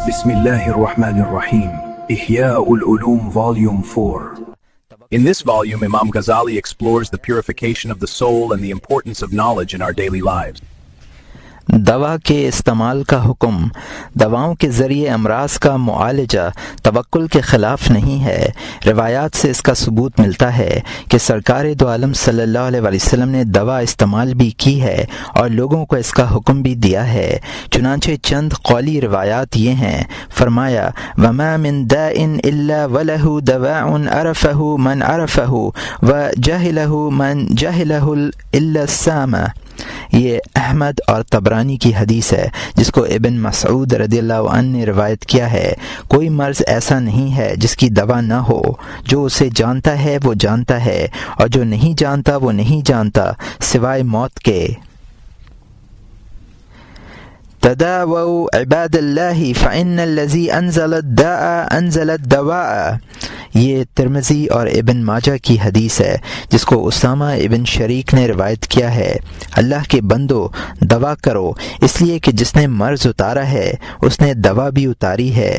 Bismillahir Rahmanir Rahim. Ihya'ul Ulum Volume 4. In this volume, Imam Ghazali explores the purification of the soul and the importance of knowledge in our daily lives. دوا کے استعمال کا حکم۔ دواؤں کے ذریعے امراض کا معالجہ توکل کے خلاف نہیں ہے۔ روایات سے اس کا ثبوت ملتا ہے کہ سرکار دو عالم صلی اللہ علیہ وسلم نے دوا استعمال بھی کی ہے اور لوگوں کو اس کا حکم بھی دیا ہے۔ چنانچہ چند قولی روایات یہ ہیں۔ فرمایا وما من داء الا وله دواء عرفه من عرفه وجهله من جهله الا السامة۔ یہ احمد اور طبرانی کی حدیث ہے جس کو ابن مسعود رضی اللہ عنہ نے روایت کیا ہے۔ کوئی مرض ایسا نہیں ہے جس کی دوا نہ ہو، جو اسے جانتا ہے وہ جانتا ہے اور جو نہیں جانتا وہ نہیں جانتا سوائے موت کے۔ تداووا عباد اللہ فإن الذی انزل الداء انزل الدواء۔ یہ ترمذی اور ابن ماجہ کی حدیث ہے جس کو اسامہ ابن شریک نے روایت کیا ہے۔ اللہ کے بندو دوا کرو، اس لیے کہ جس نے مرض اتارا ہے اس نے دوا بھی اتاری ہے۔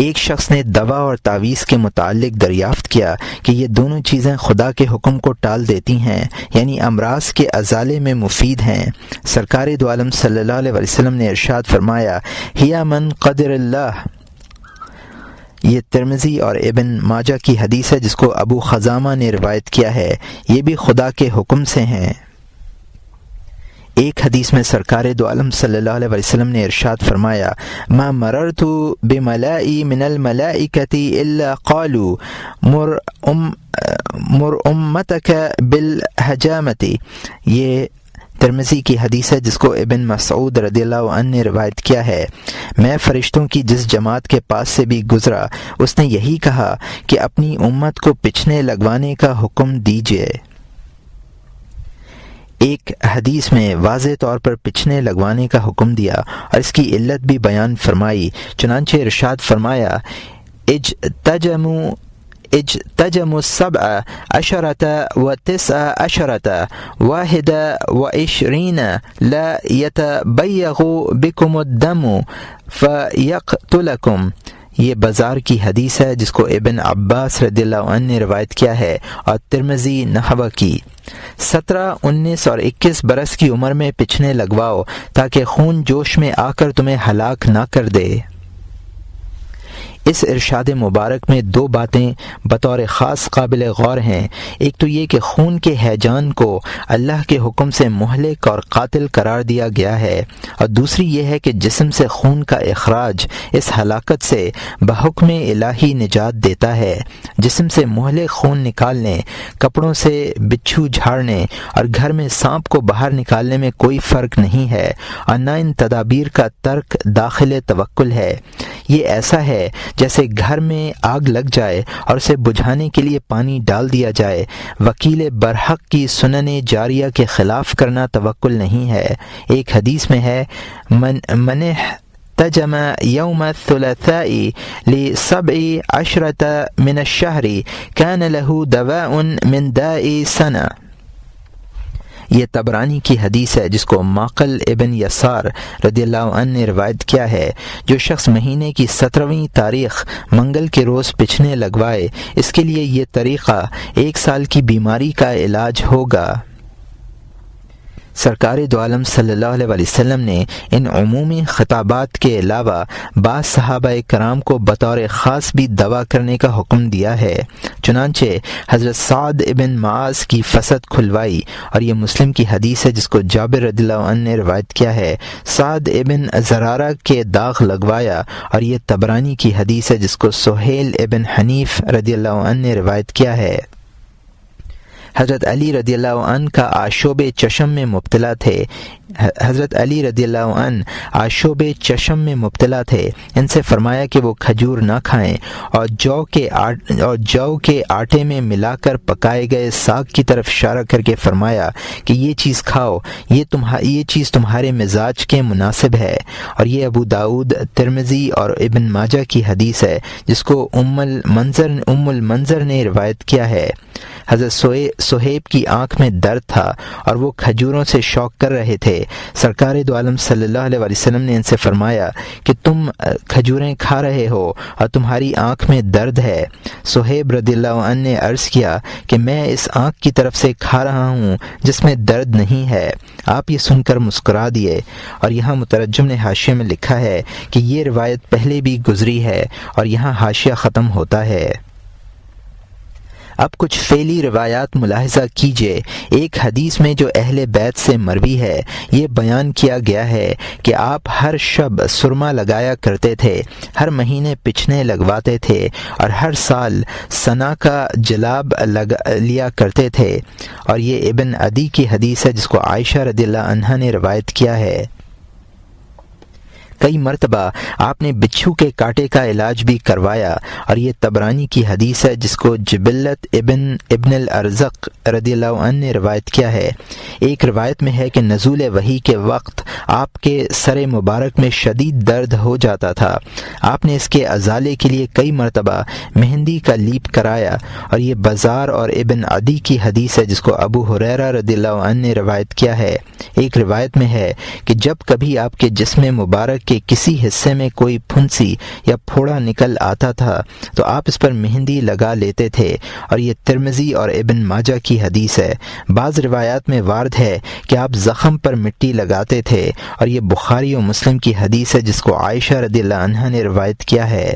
ایک شخص نے دوا اور تعویذ کے متعلق دریافت کیا کہ یہ دونوں چیزیں خدا کے حکم کو ٹال دیتی ہیں، یعنی امراض کے ازالے میں مفید ہیں۔ سرکار دو عالم صلی اللہ علیہ وسلم نے ارشاد فرمایا ہیا من قدر اللہ۔ یہ ترمذی اور ابن ماجہ کی حدیث ہے جس کو ابو خزامہ نے روایت کیا ہے۔ یہ بھی خدا کے حکم سے ہیں۔ ایک حدیث میں سرکار دو عالم صلی اللہ علیہ وسلم نے ارشاد فرمایا ما مررت بملائی من الملائکۃ الا قالوا مر امتک بالحجامۃ۔ یہ ترمذی کی حدیث ہے جس کو ابن مسعود رضی اللہ عنہ نے روایت کیا ہے۔ میں فرشتوں کی جس جماعت کے پاس سے بھی گزرا اس نے یہی کہا کہ اپنی امت کو پچھنے لگوانے کا حکم دیجیے۔ ایک حدیث میں واضح طور پر پچھنے لگوانے کا حکم دیا اور اس کی علت بھی بیان فرمائی۔ چنانچہ ارشاد فرمایا اجتجموا السبع عشرة وتسع عشرة 21 لا يتبيغ بكم الدم فيقتلكم۔ یہ بازار کی حدیث ہے جس کو ابن عباس رضی اللہ عنہ نے روایت کیا ہے اور ترمذی نحو کی۔ 17، 19 اور 21 برس کی عمر میں پچھنے لگواؤ تاکہ خون جوش میں آ کر تمہیں ہلاک نہ کر دے۔ اس ارشاد مبارک میں دو باتیں بطور خاص قابل غور ہیں۔ ایک تو یہ کہ خون کے ہیجان کو اللہ کے حکم سے مہلک اور قاتل قرار دیا گیا ہے، اور دوسری یہ ہے کہ جسم سے خون کا اخراج اس ہلاکت سے بحکم الہی نجات دیتا ہے۔ جسم سے مہلک خون نکالنے، کپڑوں سے بچھو جھاڑنے اور گھر میں سانپ کو باہر نکالنے میں کوئی فرق نہیں ہے، اور نہ ان تدابیر کا ترک داخل توکل ہے۔ یہ ایسا ہے جیسے گھر میں آگ لگ جائے اور اسے بجھانے کے لیے پانی ڈال دیا جائے۔ وکیل برحق کی سنن جاریہ کے خلاف کرنا توکل نہیں ہے۔ ایک حدیث میں ہے من احتجم یوم الثلاثاء ل17 من الشہر کان له دواء من داء سنہ۔ یہ طبرانی کی حدیث ہے جس کو معقل ابن یسار رضی اللہ عنہ نے روایت کیا ہے۔ جو شخص مہینے کی 17ویں تاریخ منگل کے روز پچھنے لگوائے اس کے لیے یہ طریقہ 1 سال کی بیماری کا علاج ہوگا۔ سرکار دو عالم صلی اللہ علیہ وسلم نے ان عمومی خطابات کے علاوہ بعض صحابہ کرام کو بطور خاص بھی دوا کرنے کا حکم دیا ہے۔ چنانچہ حضرت سعد ابن معاذ کی فسد کھلوائی، اور یہ مسلم کی حدیث ہے جس کو جابر رضی اللہ عنہ نے روایت کیا ہے۔ سعد ابن زرارہ کے داغ لگوایا، اور یہ طبرانی کی حدیث ہے جس کو سہیل ابن حنیف رضی اللہ عنہ نے روایت کیا ہے۔ حضرت علی رضی اللہ عنہ کا آشوب چشم میں مبتلا تھے۔ حضرت علی رضی اللہ عنہ آشوب چشم میں مبتلا تھے۔ ان سے فرمایا کہ وہ کھجور نہ کھائیں اور جو کے آٹے میں ملا کر پکائے گئے ساگ کی طرف اشارہ کر کے فرمایا کہ یہ چیز کھاؤ، یہ چیز تمہارے مزاج کے مناسب ہے۔ اور یہ ابو داؤد، ترمذی اور ابن ماجہ کی حدیث ہے جس کو ام المنذر نے روایت کیا ہے۔ حضرت صہیب کی آنکھ میں درد تھا اور وہ کھجوروں سے شوق کر رہے تھے۔ سرکار دو عالم صلی اللہ علیہ وسلم نے ان سے فرمایا کہ تم کھجوریں کھا رہے ہو اور تمہاری آنکھ میں درد ہے۔ صہیب رضی اللہ عنہ نے عرض کیا کہ میں اس آنکھ کی طرف سے کھا رہا ہوں جس میں درد نہیں ہے۔ آپ یہ سن کر مسکرا دیے، اور یہاں مترجم نے حاشیے میں لکھا ہے کہ یہ روایت پہلے بھی گزری ہے، اور یہاں حاشیہ ختم ہوتا ہے۔ اب کچھ فعلی روایات ملاحظہ کیجیے۔ ایک حدیث میں جو اہل بیت سے مروی ہے، یہ بیان کیا گیا ہے کہ آپ ہر شب سرما لگایا کرتے تھے، ہر مہینے پچھنے لگواتے تھے، اور ہر سال سنا کا جلاب لیا کرتے تھے، اور یہ ابن عدی کی حدیث ہے جس کو عائشہ رضی اللہ عنہا نے روایت کیا ہے۔ کئی مرتبہ آپ نے بچھو کے کانٹے کا علاج بھی کروایا، اور یہ طبرانی کی حدیث ہے جس کو جبلت ابن الارزق رضی اللہ عنہ نے روایت کیا ہے۔ ایک روایت میں ہے کہ نزول وحی کے وقت آپ کے سر مبارک میں شدید درد ہو جاتا تھا، آپ نے اس کے ازالے کے لیے کئی مرتبہ مہندی کا لیپ کرایا، اور یہ بازار اور ابن عدی کی حدیث ہے جس کو ابو ہریرہ رضی اللہ عنہ نے روایت کیا ہے۔ ایک روایت میں ہے کہ جب کبھی آپ کے جسم مبارک کے کسی حصے میں کوئی پھنسی یا پھوڑا نکل آتا تھا تو آپ اس پر مہندی لگا لیتے تھے، اور یہ ترمذی اور ابن ماجہ کی حدیث ہے۔ بعض روایات میں وارد ہے کہ آپ زخم پر مٹی لگاتے تھے، اور یہ بخاری و مسلم کی حدیث ہے جس کو عائشہ رضی اللہ عنہا نے روایت کیا ہے۔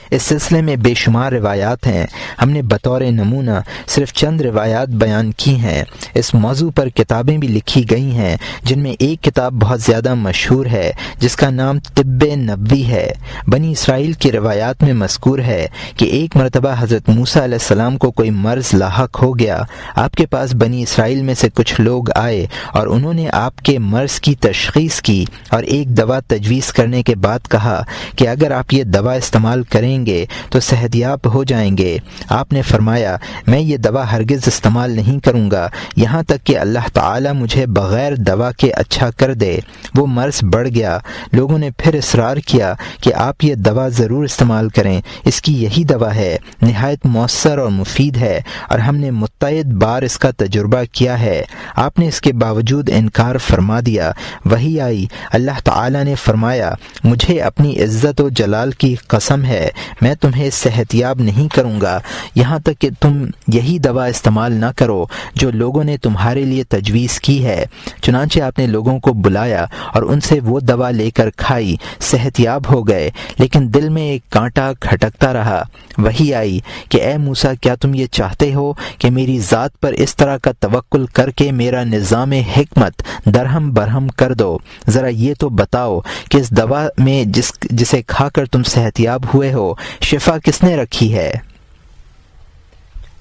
اس سلسلے میں بے شمار روایات ہیں، ہم نے بطور نمونہ صرف چند روایات بیان کی ہیں۔ اس موضوع پر کتابیں بھی لکھی گئی ہیں، جن میں ایک کتاب بہت زیادہ مشہور ہے جس کا نام طب نبوی ہے۔ بنی اسرائیل کی روایات میں مذکور ہے کہ ایک مرتبہ حضرت موسیٰ علیہ السلام کو کوئی مرض لاحق ہو گیا۔ آپ کے پاس بنی اسرائیل میں سے کچھ لوگ آئے اور انہوں نے آپ کے مرض کی تشخیص کی اور ایک دوا تجویز کرنے کے بعد کہا کہ اگر آپ یہ دوا استعمال کریں گے تو صحت یاب ہو جائیں گے۔ آپ نے فرمایا میں یہ دوا ہرگز استعمال نہیں کروں گا یہاں تک کہ اللہ تعالی مجھے بغیر دوا کے اچھا کر دے۔ وہ مرض بڑھ گیا، لوگوں نے پھر اصرار کیا کہ آپ یہ دوا ضرور استعمال کریں، اس کی یہی دوا ہے، نہایت مؤثر اور مفید ہے، اور ہم نے متعدد بار اس کا تجربہ کیا ہے۔ آپ نے اس کے باوجود انکار فرما دیا۔ وحی آئی، اللہ تعالی نے فرمایا مجھے اپنی عزت و جلال کی قسم ہے میں تمہیں صحت یاب نہیں کروں گا یہاں تک کہ تم یہی دوا استعمال نہ کرو جو لوگوں نے تمہارے لیے تجویز کی ہے۔ چنانچہ آپ نے لوگوں کو بلایا اور ان سے وہ دوا لے کر کھائی، صحت یاب ہو گئے، لیکن دل میں ایک کانٹا کھٹکتا رہا۔ وحی آئی کہ اے موسیٰ کیا تم یہ چاہتے ہو کہ میری ذات پر اس طرح کا توکل کر کے میرا نظام حکمت درہم برہم کر دو؟ ذرا یہ تو بتاؤ کہ اس دوا میں جسے کھا کر تم صحت یاب ہوئے ہو شفا کس نے رکھی ہے؟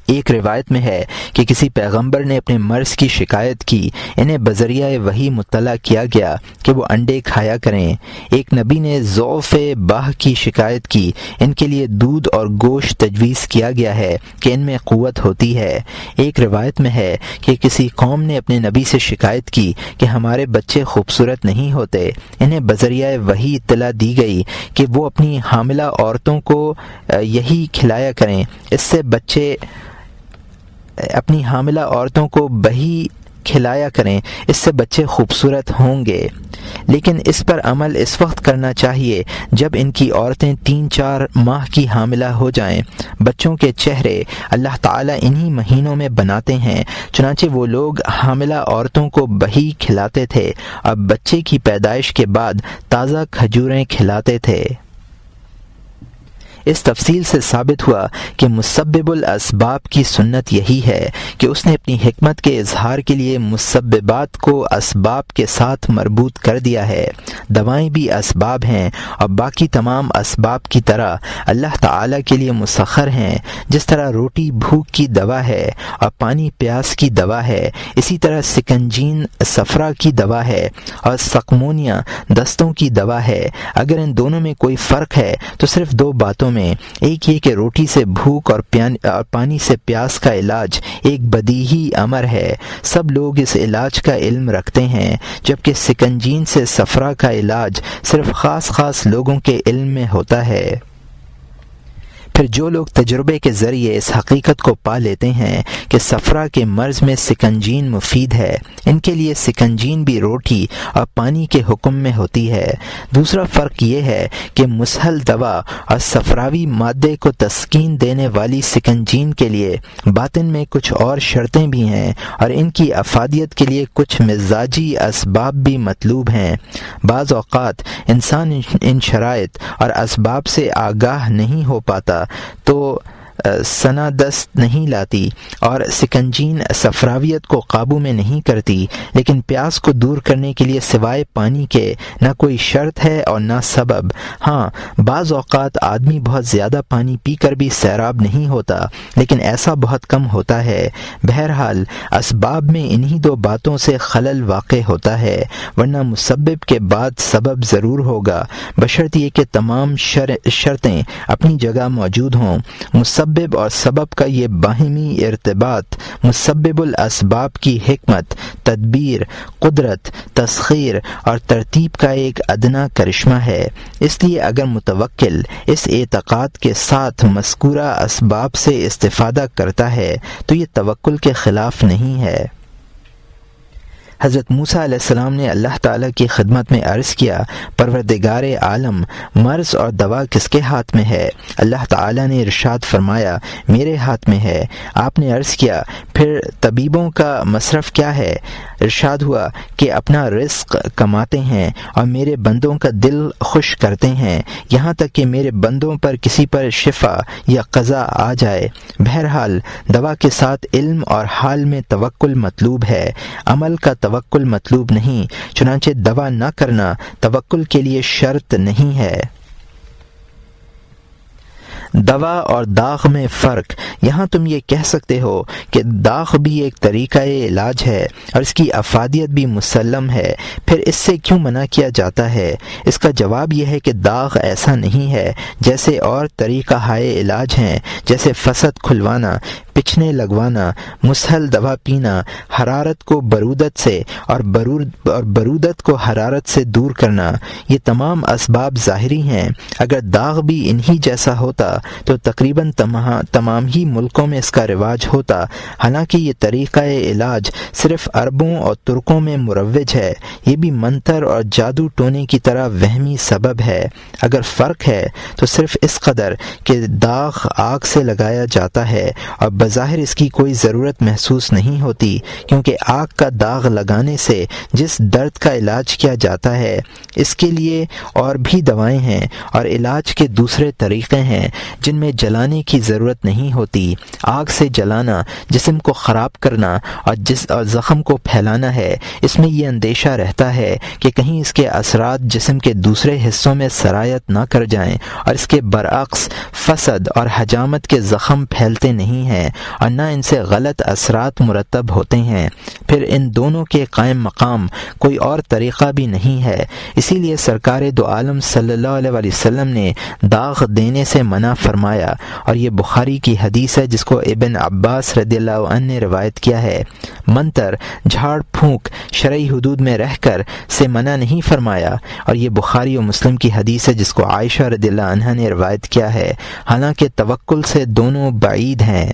ایک روایت میں ہے کہ کسی پیغمبر نے اپنے مرض کی شکایت کی، انہیں بذریعہ وحی مطلع کیا گیا کہ وہ انڈے کھایا کریں۔ ایک نبی نے ضعف باہ کی شکایت کی، ان کے لیے دودھ اور گوشت تجویز کیا گیا ہے کہ ان میں قوت ہوتی ہے۔ ایک روایت میں ہے کہ کسی قوم نے اپنے نبی سے شکایت کی کہ ہمارے بچے خوبصورت نہیں ہوتے، انہیں بذریعہ وحی اطلاع دی گئی کہ وہ اپنی حاملہ عورتوں کو یہی کھلایا کریں، اس سے بچے اپنی حاملہ عورتوں کو بہی کھلایا کریں، اس سے بچے خوبصورت ہوں گے۔ لیکن اس پر عمل اس وقت کرنا چاہیے جب ان کی عورتیں 3-4 ماہ کی حاملہ ہو جائیں۔ بچوں کے چہرے اللہ تعالیٰ انہی مہینوں میں بناتے ہیں، چنانچہ وہ لوگ حاملہ عورتوں کو بہی کھلاتے تھے اور بچے کی پیدائش کے بعد تازہ کھجوریں کھلاتے تھے۔ اس تفصیل سے ثابت ہوا کہ مسبب الاسباب کی سنت یہی ہے کہ اس نے اپنی حکمت کے اظہار کے لیے مسببات کو اسباب کے ساتھ مربوط کر دیا ہے۔ دوائیں بھی اسباب ہیں اور باقی تمام اسباب کی طرح اللہ تعالیٰ کے لیے مسخر ہیں۔ جس طرح روٹی بھوک کی دوا ہے اور پانی پیاس کی دوا ہے، اسی طرح سکنجین صفرا کی دوا ہے اور سقمونیا دستوں کی دوا ہے۔ اگر ان دونوں میں کوئی فرق ہے تو صرف 2 باتوں میں، ایک یہ کہ روٹی سے بھوک اور پانی سے پیاس کا علاج ایک بدیہی امر ہے، سب لوگ اس علاج کا علم رکھتے ہیں، جبکہ سکنجین سے صفرا کا علاج صرف خاص لوگوں کے علم میں ہوتا ہے۔ پھر جو لوگ تجربے کے ذریعے اس حقیقت کو پا لیتے ہیں کہ صفرا کے مرض میں سکنجین مفید ہے، ان کے لیے سکنجین بھی روٹی اور پانی کے حکم میں ہوتی ہے۔ دوسرا فرق یہ ہے کہ مسہل دوا اور صفراوی مادے کو تسکین دینے والی سکنجین کے لیے باطن میں کچھ اور شرطیں بھی ہیں، اور ان کی افادیت کے لیے کچھ مزاجی اسباب بھی مطلوب ہیں۔ بعض اوقات انسان ان شرائط اور اسباب سے آگاہ نہیں ہو پاتا تو سنا دست نہیں لاتی اور سکنجین صفراویت کو قابو میں نہیں کرتی، لیکن پیاس کو دور کرنے کے لیے سوائے پانی کے نہ کوئی شرط ہے اور نہ سبب۔ ہاں، بعض اوقات آدمی بہت زیادہ پانی پی کر بھی سیراب نہیں ہوتا، لیکن ایسا بہت کم ہوتا ہے۔ بہرحال اسباب میں انہی دو باتوں سے خلل واقع ہوتا ہے، ورنہ مسبب کے بعد سبب ضرور ہوگا، بشرط یہ کہ تمام شرطیں اپنی جگہ موجود ہوں۔ مسبب اور سبب کا یہ باہمی ارتباط مسبب الاسباب کی حکمت، تدبیر، قدرت، تسخیر اور ترتیب کا ایک ادنا کرشمہ ہے۔ اس لیے اگر متوکل اس اعتقاد کے ساتھ مذکورہ اسباب سے استفادہ کرتا ہے تو یہ توکل کے خلاف نہیں ہے۔ حضرت موسیٰ علیہ السلام نے اللہ تعالیٰ کی خدمت میں عرض کیا، پروردگار عالم، مرض اور دوا کس کے ہاتھ میں ہے؟ اللہ تعالیٰ نے ارشاد فرمایا، میرے ہاتھ میں ہے۔ آپ نے عرض کیا، پھر طبیبوں کا مصرف کیا ہے؟ ارشاد ہوا کہ اپنا رزق کماتے ہیں اور میرے بندوں کا دل خوش کرتے ہیں، یہاں تک کہ میرے بندوں پر کسی پر شفا یا قضا آ جائے۔ بہرحال دوا کے ساتھ علم اور حال میں توکل مطلوب ہے، عمل کا توکل مطلوب نہیں، چنانچہ دوا نہ کرنا توکل کے لیے شرط نہیں ہے۔ دوا اور داغ میں فرق۔ یہاں تم یہ کہہ سکتے ہو کہ داغ بھی ایک طریقہ علاج ہے اور اس کی افادیت بھی مسلم ہے، پھر اس سے کیوں منع کیا جاتا ہے؟ اس کا جواب یہ ہے کہ داغ ایسا نہیں ہے جیسے اور طریقہ ہائے علاج ہیں، جیسے فسد کھلوانا، پچھنے لگوانا، مسہل دوا پینا، حرارت کو برودت سے اور برودت کو حرارت سے دور کرنا۔ یہ تمام اسباب ظاہری ہیں۔ اگر داغ بھی انہی جیسا ہوتا تو تقریباً تمام ہی ملکوں میں اس کا رواج ہوتا، حالانکہ یہ طریقہ علاج صرف عربوں اور ترکوں میں مروج ہے۔ یہ بھی منتر اور جادو ٹونے کی طرح وہمی سبب ہے۔ اگر فرق ہے تو صرف اس قدر کہ داغ آگ سے لگایا جاتا ہے اور بظاہر اس کی کوئی ضرورت محسوس نہیں ہوتی، کیونکہ آگ کا داغ لگانے سے جس درد کا علاج کیا جاتا ہے اس کے لیے اور بھی دوائیں ہیں اور علاج کے دوسرے طریقے ہیں جن میں جلانے کی ضرورت نہیں ہوتی۔ آگ سے جلانا جسم کو خراب کرنا اور زخم کو پھیلانا ہے، اس میں یہ اندیشہ رہتا ہے کہ کہیں اس کے اثرات جسم کے دوسرے حصوں میں سرایت نہ کر جائیں، اور اس کے برعکس فسد اور حجامت کے زخم پھیلتے نہیں ہیں اور نہ ان سے غلط اثرات مرتب ہوتے ہیں۔ پھر ان دونوں کے قائم مقام کوئی اور طریقہ بھی نہیں ہے۔ اسی لیے سرکار دو عالم صلی اللہ علیہ وسلم نے داغ دینے سے منع فرمایا، اور یہ بخاری کی حدیث ہے جس کو ابن عباس رضی اللہ عنہ نے روایت کیا ہے۔ منتر، جھاڑ پھونک شرعی حدود میں رہ کر سے منع نہیں فرمایا، اور یہ بخاری و مسلم کی حدیث ہے جس کو عائشہ رضی اللہ عنہا نے روایت کیا ہے، حالانکہ توکل سے دونوں بعید ہیں۔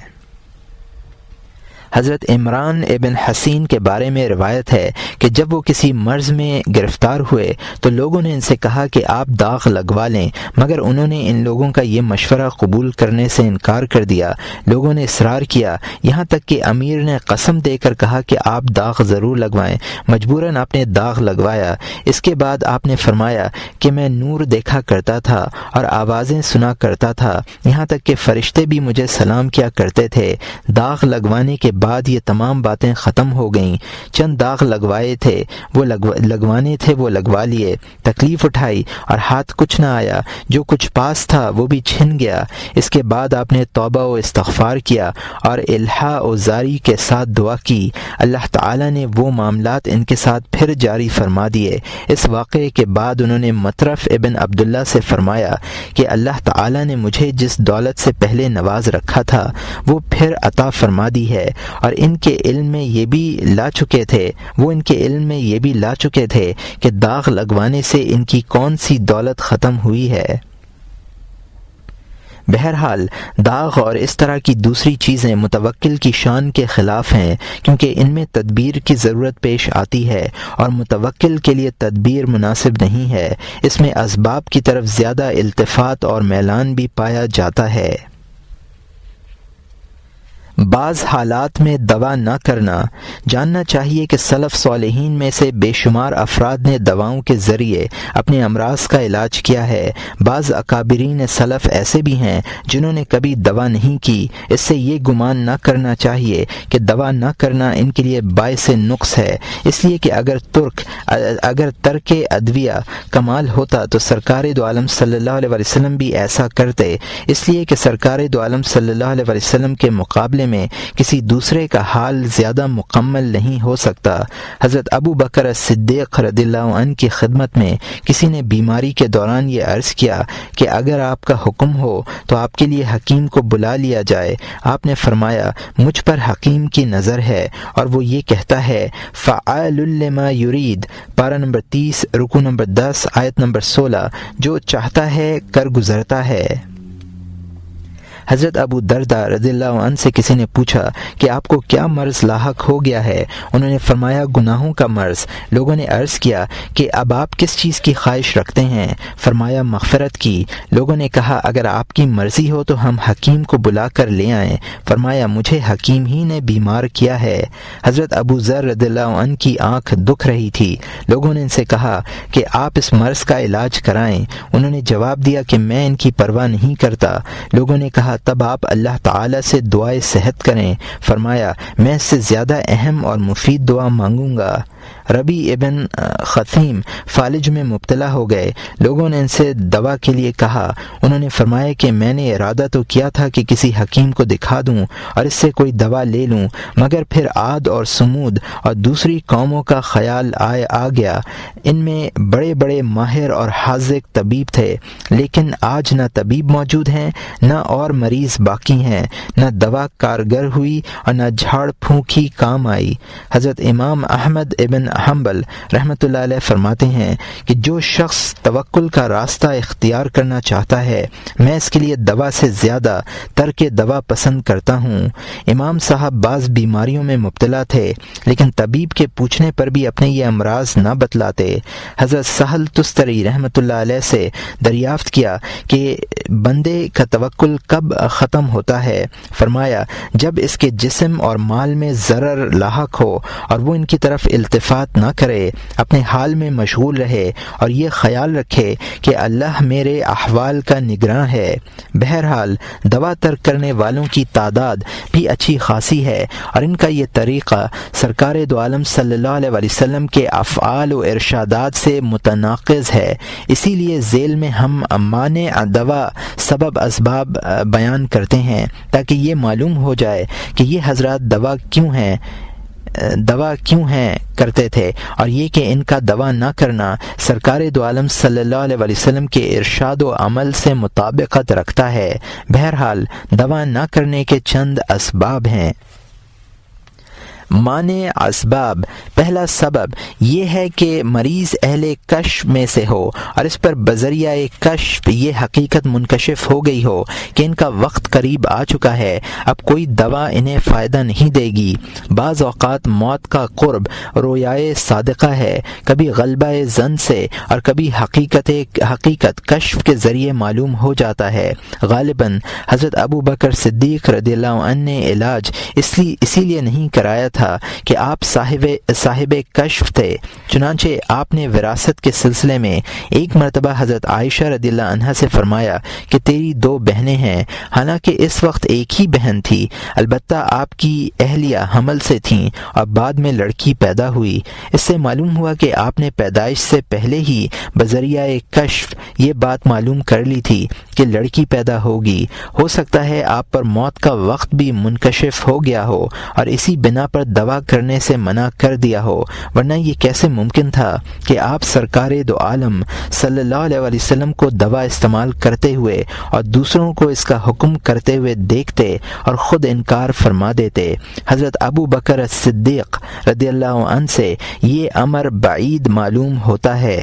حضرت عمران ابن حسین کے بارے میں روایت ہے کہ جب وہ کسی مرض میں گرفتار ہوئے تو لوگوں نے ان سے کہا کہ آپ داغ لگوا لیں، مگر انہوں نے ان لوگوں کا یہ مشورہ قبول کرنے سے انکار کر دیا۔ لوگوں نے اصرار کیا، یہاں تک کہ امیر نے قسم دے کر کہا کہ آپ داغ ضرور لگوائیں۔ مجبوراً آپ نے داغ لگوایا۔ اس کے بعد آپ نے فرمایا کہ میں نور دیکھا کرتا تھا اور آوازیں سنا کرتا تھا، یہاں تک کہ فرشتے بھی مجھے سلام کیا کرتے تھے۔ داغ لگوانے کے بعد یہ تمام باتیں ختم ہو گئیں۔ چند داغ لگوانے تھے وہ لگوا لیے، تکلیف اٹھائی اور ہاتھ کچھ نہ آیا، جو کچھ پاس تھا وہ بھی چھن گیا۔ اس کے بعد آپ نے توبہ و استغفار کیا اور الحاح و زاری کے ساتھ دعا کی۔ اللہ تعالیٰ نے وہ معاملات ان کے ساتھ پھر جاری فرما دیے۔ اس واقعے کے بعد انہوں نے مطرف ابن عبداللہ سے فرمایا کہ اللہ تعالیٰ نے مجھے جس دولت سے پہلے نواز رکھا تھا وہ پھر عطا فرما دی ہے، اور ان کے علم میں یہ بھی لا چکے تھے کہ داغ لگوانے سے ان کی کون سی دولت ختم ہوئی ہے۔ بہرحال داغ اور اس طرح کی دوسری چیزیں متوکل کی شان کے خلاف ہیں، کیونکہ ان میں تدبیر کی ضرورت پیش آتی ہے اور متوکل کے لیے تدبیر مناسب نہیں ہے۔ اس میں اسباب کی طرف زیادہ التفات اور میلان بھی پایا جاتا ہے۔ بعض حالات میں دوا نہ کرنا۔ جاننا چاہیے کہ سلف صالحین میں سے بے شمار افراد نے دواؤں کے ذریعے اپنے امراض کا علاج کیا ہے۔ بعض اکابرین سلف ایسے بھی ہیں جنہوں نے کبھی دوا نہیں کی۔ اس سے یہ گمان نہ کرنا چاہیے کہ دوا نہ کرنا ان کے لیے باعث نقص ہے، اس لیے کہ اگر ترک ادویہ کمال ہوتا تو سرکار دو عالم صلی اللہ علیہ وسلم بھی ایسا کرتے، اس لیے کہ سرکار دو عالم صلی اللہ علیہ وسلم کے مقابلے میں کسی دوسرے کا حال زیادہ مکمل نہیں ہو سکتا۔ حضرت ابو بکر صدیق رضی اللہ عنہ کی خدمت میں کسی نے بیماری کے دوران یہ عرض کیا کہ اگر آپ کا حکم ہو تو آپ کے لیے حکیم کو بلا لیا جائے۔ آپ نے فرمایا مجھ پر حکیم کی نظر ہے اور وہ یہ کہتا ہے فعال لما یرید، پارہ نمبر 30 رکوع نمبر 10 آیت نمبر 16، جو چاہتا ہے کر گزرتا ہے۔ حضرت ابو درداء رضی اللہ عنہ سے کسی نے پوچھا کہ آپ کو کیا مرض لاحق ہو گیا ہے؟ انہوں نے فرمایا گناہوں کا مرض۔ لوگوں نے عرض کیا کہ اب آپ کس چیز کی خواہش رکھتے ہیں؟ فرمایا مغفرت کی۔ لوگوں نے کہا اگر آپ کی مرضی ہو تو ہم حکیم کو بلا کر لے آئیں۔ فرمایا مجھے حکیم ہی نے بیمار کیا ہے۔ حضرت ابو ذر رضی اللہ عنہ کی آنکھ دکھ رہی تھی۔ لوگوں نے ان سے کہا کہ آپ اس مرض کا علاج کرائیں۔ انہوں نے جواب دیا کہ میں ان کی پرواہ نہیں کرتا۔ لوگوں نے کہا تب آپ اللہ تعالی سے دعائے صحت کریں۔ فرمایا میں اس سے زیادہ اہم اور مفید دعا مانگوں گا۔ ربی ابن خثیم فالج میں مبتلا ہو گئے۔ لوگوں نے ان سے دوا کے لیے کہا۔ انہوں نے فرمایا کہ میں نے ارادہ تو کیا تھا کہ کسی حکیم کو دکھا دوں اور اس سے کوئی دوا لے لوں، مگر پھر عاد اور سمود اور دوسری قوموں کا خیال آ گیا۔ ان میں بڑے بڑے ماہر اور حاذق طبیب تھے، لیکن آج نہ طبیب موجود ہیں، نہ اور مریض باقی ہیں، نہ دوا کارگر ہوئی اور نہ جھاڑ پھونک ہی کام آئی۔ حضرت امام احمد ابن حنبل رحمۃ اللہ علیہ فرماتے ہیں کہ جو شخص توکل کا راستہ اختیار کرنا چاہتا ہے میں اس کے لیے دوا سے زیادہ ترک دوا پسند کرتا ہوں۔ امام صاحب بعض بیماریوں میں مبتلا تھے، لیکن طبیب کے پوچھنے پر بھی اپنے یہ امراض نہ بتلاتے۔ حضرت سہل تستری رحمۃ اللہ علیہ سے دریافت کیا کہ بندے کا توکل کب ختم ہوتا ہے؟ فرمایا جب اس کے جسم اور مال میں ضرر لاحق ہو اور وہ ان کی طرف التفات نہ کرے، اپنے حال میں مشغول رہے اور یہ خیال رکھے کہ اللہ میرے احوال کا نگراں ہے۔ بہرحال دوا ترک کرنے والوں کی تعداد بھی اچھی خاصی ہے اور ان کا یہ طریقہ سرکار دو عالم صلی اللہ علیہ وسلم کے افعال و ارشادات سے متناقض ہے۔ اسی لیے ذیل میں ہم مانع دوا سبب اسباب بیان کرتے ہیں تاکہ یہ معلوم ہو جائے کہ یہ حضرات دوا کیوں ہیں کرتے تھے، اور یہ کہ ان کا دوا نہ کرنا سرکار دو عالم صلی اللہ علیہ وسلم کے ارشاد و عمل سے مطابقت رکھتا ہے۔ بہرحال دوا نہ کرنے کے چند اسباب ہیں۔ مانع اسباب۔ پہلا سبب یہ ہے کہ مریض اہل کشف میں سے ہو اور اس پر بذریعہ کشف یہ حقیقت منکشف ہو گئی ہو کہ ان کا وقت قریب آ چکا ہے، اب کوئی دوا انہیں فائدہ نہیں دے گی۔ بعض اوقات موت کا قرب رویائے صادقہ ہے، کبھی غلبہ ظن سے اور کبھی حقیقت کشف کے ذریعے معلوم ہو جاتا ہے۔ غالباً حضرت ابو بکر صدیق رضی اللہ عنہ نے علاج اسی لیے نہیں کرایا تھا کہ آپ صاحب کشف تھے، چنانچہ آپ نے وراثت کے سلسلے میں ایک مرتبہ حضرت عائشہ رضی اللہ عنہا سے فرمایا کہ تیری 2 بہنیں ہیں، حالانکہ اس وقت ایک ہی بہن تھی، البتہ آپ کی اہلیہ حمل سے تھیں اور بعد میں لڑکی پیدا ہوئی۔ اس سے معلوم ہوا کہ آپ نے پیدائش سے پہلے ہی بذریعہ کشف یہ بات معلوم کر لی تھی کہ لڑکی پیدا ہوگی۔ ہو سکتا ہے آپ پر موت کا وقت بھی منکشف ہو گیا ہو اور اسی بنا پر دوا کرنے سے منع کر دیا ہو، ورنہ یہ کیسے ممکن تھا کہ آپ سرکار دو عالم صلی اللہ علیہ وسلم کو دوا استعمال کرتے ہوئے اور دوسروں کو اس کا حکم کرتے ہوئے دیکھتے اور خود انکار فرما دیتے۔ حضرت ابو بکر صدیق رضی اللہ عنہ سے یہ امر بعید معلوم ہوتا ہے۔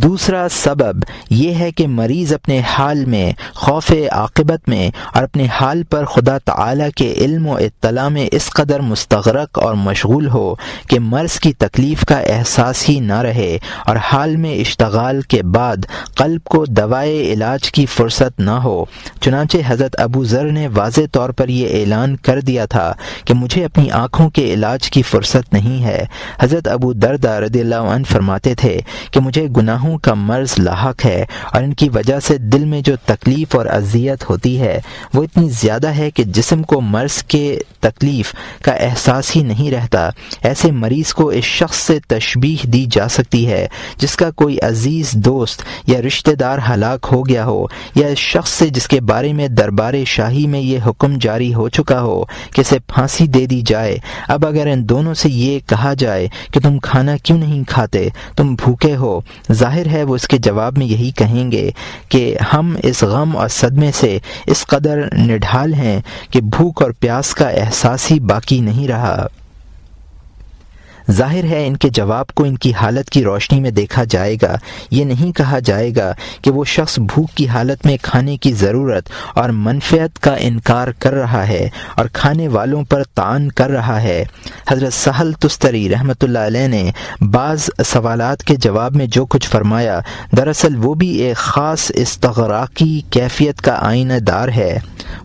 دوسرا سبب یہ ہے کہ مریض اپنے حال میں خوف عاقبت میں اور اپنے حال پر خدا تعالی کے علم و اطلاع میں اس قدر مستغرق اور مشغول ہو کہ مرض کی تکلیف کا احساس ہی نہ رہے، اور حال میں اشتغال کے بعد قلب کو دوائے علاج کی فرصت نہ ہو۔ چنانچہ حضرت ابو ذر نے واضح طور پر یہ اعلان کر دیا تھا کہ مجھے اپنی آنکھوں کے علاج کی فرصت نہیں ہے۔ حضرت ابو درداء رضی اللہ عنہ فرماتے تھے کہ مجھے گناہوں کا مرض لاحق ہے، اور ان کی وجہ سے دل میں جو تکلیف اور اذیت ہوتی ہے وہ اتنی زیادہ ہے کہ جسم کو مرض کے تکلیف کا احساس ہی نہیں رہتا۔ ایسے مریض کو اس شخص سے تشبیہ دی جا سکتی ہے جس کا کوئی عزیز دوست یا رشتہ دار ہلاک ہو گیا ہو، یا اس شخص سے جس کے بارے میں دربار شاہی میں یہ حکم جاری ہو چکا ہو کہ اسے پھانسی دے دی جائے۔ اب اگر ان دونوں سے یہ کہا جائے کہ تم کھانا کیوں نہیں کھاتے، تم بھوکے ہو، ظاہر ہے وہ اس کے جواب میں یہی کہیں گے کہ ہم اس غم اور صدمے سے اس قدر نڈھال ہیں کہ بھوک اور پیاس کا احساس ہی باقی نہیں رہا۔ ظاہر ہے ان کے جواب کو ان کی حالت کی روشنی میں دیکھا جائے گا۔ یہ نہیں کہا جائے گا کہ وہ شخص بھوک کی حالت میں کھانے کی ضرورت اور منفعت کا انکار کر رہا ہے اور کھانے والوں پر طعن کر رہا ہے۔ حضرت سہل تستری رحمۃ اللہ علیہ نے بعض سوالات کے جواب میں جو کچھ فرمایا، دراصل وہ بھی ایک خاص استغراقی کیفیت کا آئینہ دار ہے۔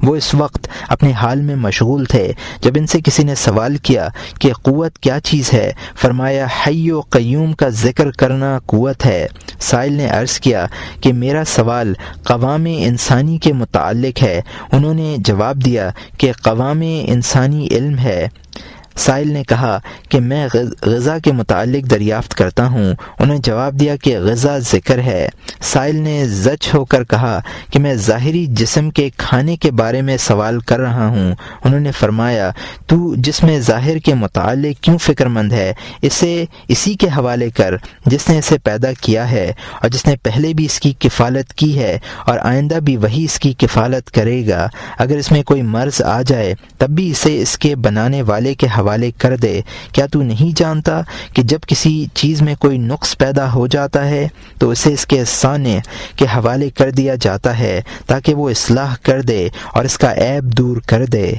وہ اس وقت اپنے حال میں مشغول تھے جب ان سے کسی نے سوال کیا کہ قوت کیا چیز ہے، فرمایا حی و قیوم کا ذکر کرنا قوت ہے۔ سائل نے عرض کیا کہ میرا سوال قوام انسانی کے متعلق ہے۔ انہوں نے جواب دیا کہ قوام انسانی علم ہے۔ سائل نے کہا کہ میں غذا کے متعلق دریافت کرتا ہوں۔ انہوں نے جواب دیا کہ غذا ذکر ہے۔ سائل نے زج ہو کر کہا کہ میں ظاہری جسم کے کھانے کے بارے میں سوال کر رہا ہوں۔ انہوں نے فرمایا تو جسم ظاہر کے متعلق کیوں فکر مند ہے، اسے اسی کے حوالے کر جس نے اسے پیدا کیا ہے اور جس نے پہلے بھی اس کی کفالت کی ہے اور آئندہ بھی وہی اس کی کفالت کرے گا۔ اگر اس میں کوئی مرض آ جائے تب بھی اسے اس کے بنانے والے کے حوالے کر دے۔ کیا تو نہیں جانتا کہ جب کسی چیز میں کوئی نقص پیدا ہو جاتا ہے تو اسے اس کے صانع کے حوالے کر دیا جاتا ہے تاکہ وہ اصلاح کر دے اور اس کا عیب دور کر دے۔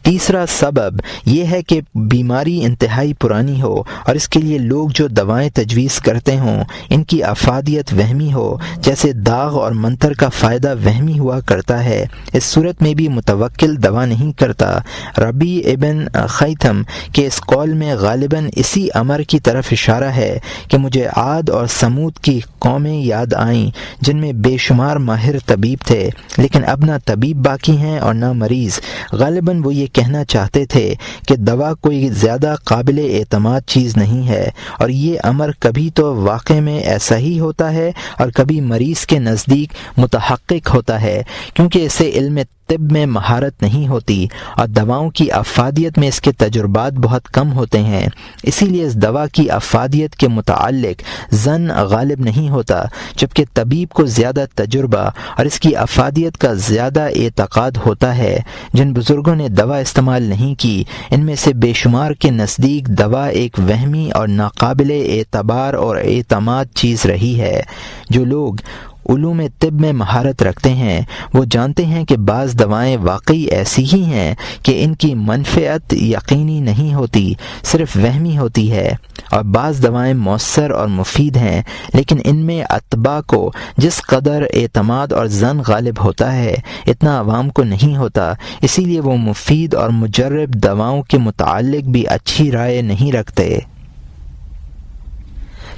تیسرا سبب یہ ہے کہ بیماری انتہائی پرانی ہو اور اس کے لیے لوگ جو دوائیں تجویز کرتے ہوں ان کی افادیت وہمی ہو، جیسے داغ اور منتر کا فائدہ وہمی ہوا کرتا ہے۔ اس صورت میں بھی متوکل دوا نہیں کرتا۔ ربیع ابن خیثم کے اس قول میں غالباً اسی امر کی طرف اشارہ ہے کہ مجھے عاد اور سمود کی قومیں یاد آئیں جن میں بے شمار ماہر طبیب تھے، لیکن اب نہ طبیب باقی ہیں اور نہ مریض۔ غالباً وہ یہ کہنا چاہتے تھے کہ دوا کوئی زیادہ قابل اعتماد چیز نہیں ہے، اور یہ امر کبھی تو واقع میں ایسا ہی ہوتا ہے اور کبھی مریض کے نزدیک متحقق ہوتا ہے، کیونکہ اسے علم طب میں مہارت نہیں ہوتی اور دواؤں کی افادیت میں اس کے تجربات بہت کم ہوتے ہیں۔ اسی لیے اس دوا کی افادیت کے متعلق ظن غالب نہیں ہوتا، جبکہ طبیب کو زیادہ تجربہ اور اس کی افادیت کا زیادہ اعتقاد ہوتا ہے۔ جن بزرگوں نے دوا استعمال نہیں کی ان میں سے بے شمار کے نزدیک دوا ایک وہمی اور ناقابل اعتبار اور اعتماد چیز رہی ہے۔ جو لوگ علوم طب میں مہارت رکھتے ہیں وہ جانتے ہیں کہ بعض دوائیں واقعی ایسی ہی ہیں کہ ان کی منفعت یقینی نہیں ہوتی، صرف وہمی ہوتی ہے، اور بعض دوائیں مؤثر اور مفید ہیں لیکن ان میں اتباع کو جس قدر اعتماد اور ظن غالب ہوتا ہے اتنا عوام کو نہیں ہوتا، اسی لیے وہ مفید اور مجرب دواؤں کے متعلق بھی اچھی رائے نہیں رکھتے۔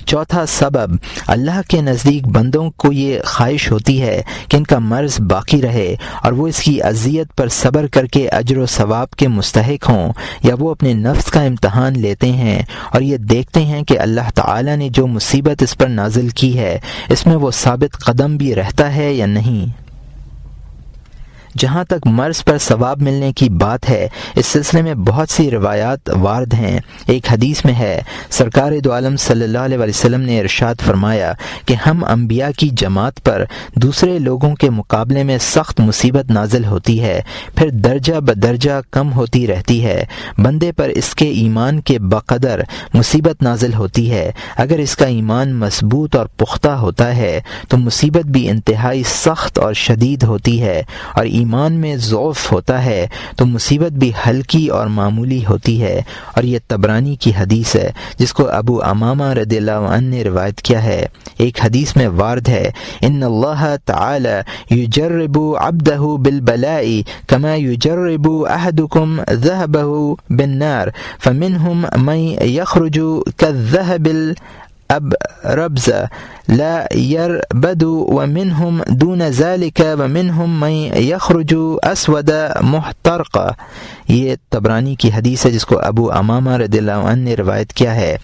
چوتھا سبب، اللہ کے نزدیک بندوں کو یہ خواہش ہوتی ہے کہ ان کا مرض باقی رہے اور وہ اس کی اذیت پر صبر کر کے اجر و ثواب کے مستحق ہوں، یا وہ اپنے نفس کا امتحان لیتے ہیں اور یہ دیکھتے ہیں کہ اللہ تعالی نے جو مصیبت اس پر نازل کی ہے اس میں وہ ثابت قدم بھی رہتا ہے یا نہیں۔ جہاں تک مرض پر ثواب ملنے کی بات ہے، اس سلسلے میں بہت سی روایات وارد ہیں۔ ایک حدیث میں ہے، سرکار دو عالم صلی اللہ علیہ وسلم نے ارشاد فرمایا کہ ہم انبیاء کی جماعت پر دوسرے لوگوں کے مقابلے میں سخت مصیبت نازل ہوتی ہے، پھر درجہ بدرجہ کم ہوتی رہتی ہے۔ بندے پر اس کے ایمان کے بقدر مصیبت نازل ہوتی ہے۔ اگر اس کا ایمان مضبوط اور پختہ ہوتا ہے تو مصیبت بھی انتہائی سخت اور شدید ہوتی ہے، اور ایمان میں ضعف ہوتا ہے تو مصیبت بھی ہلکی اور معمولی ہوتی ہے۔ اور یہ طبرانی کی حدیث ہے جس کو ابو امامہ رضی اللہ عنہ نے روایت کیا ہے۔ ایک حدیث میں وارد ہے، ان اللہ تعالی یجرب عبدہ بالبلاء کما یجرب احدکم ذهبہ بالنار فمنہم من یخرج كالذهب الأبرز لا يربد ومنهم دون ذلك ومنهم من يخرج اسود محترقا۔ یہ طبرانی کی حدیث ہے جس کو ابو امامہ رضی اللہ عنہ نے روایت کیا ہے۔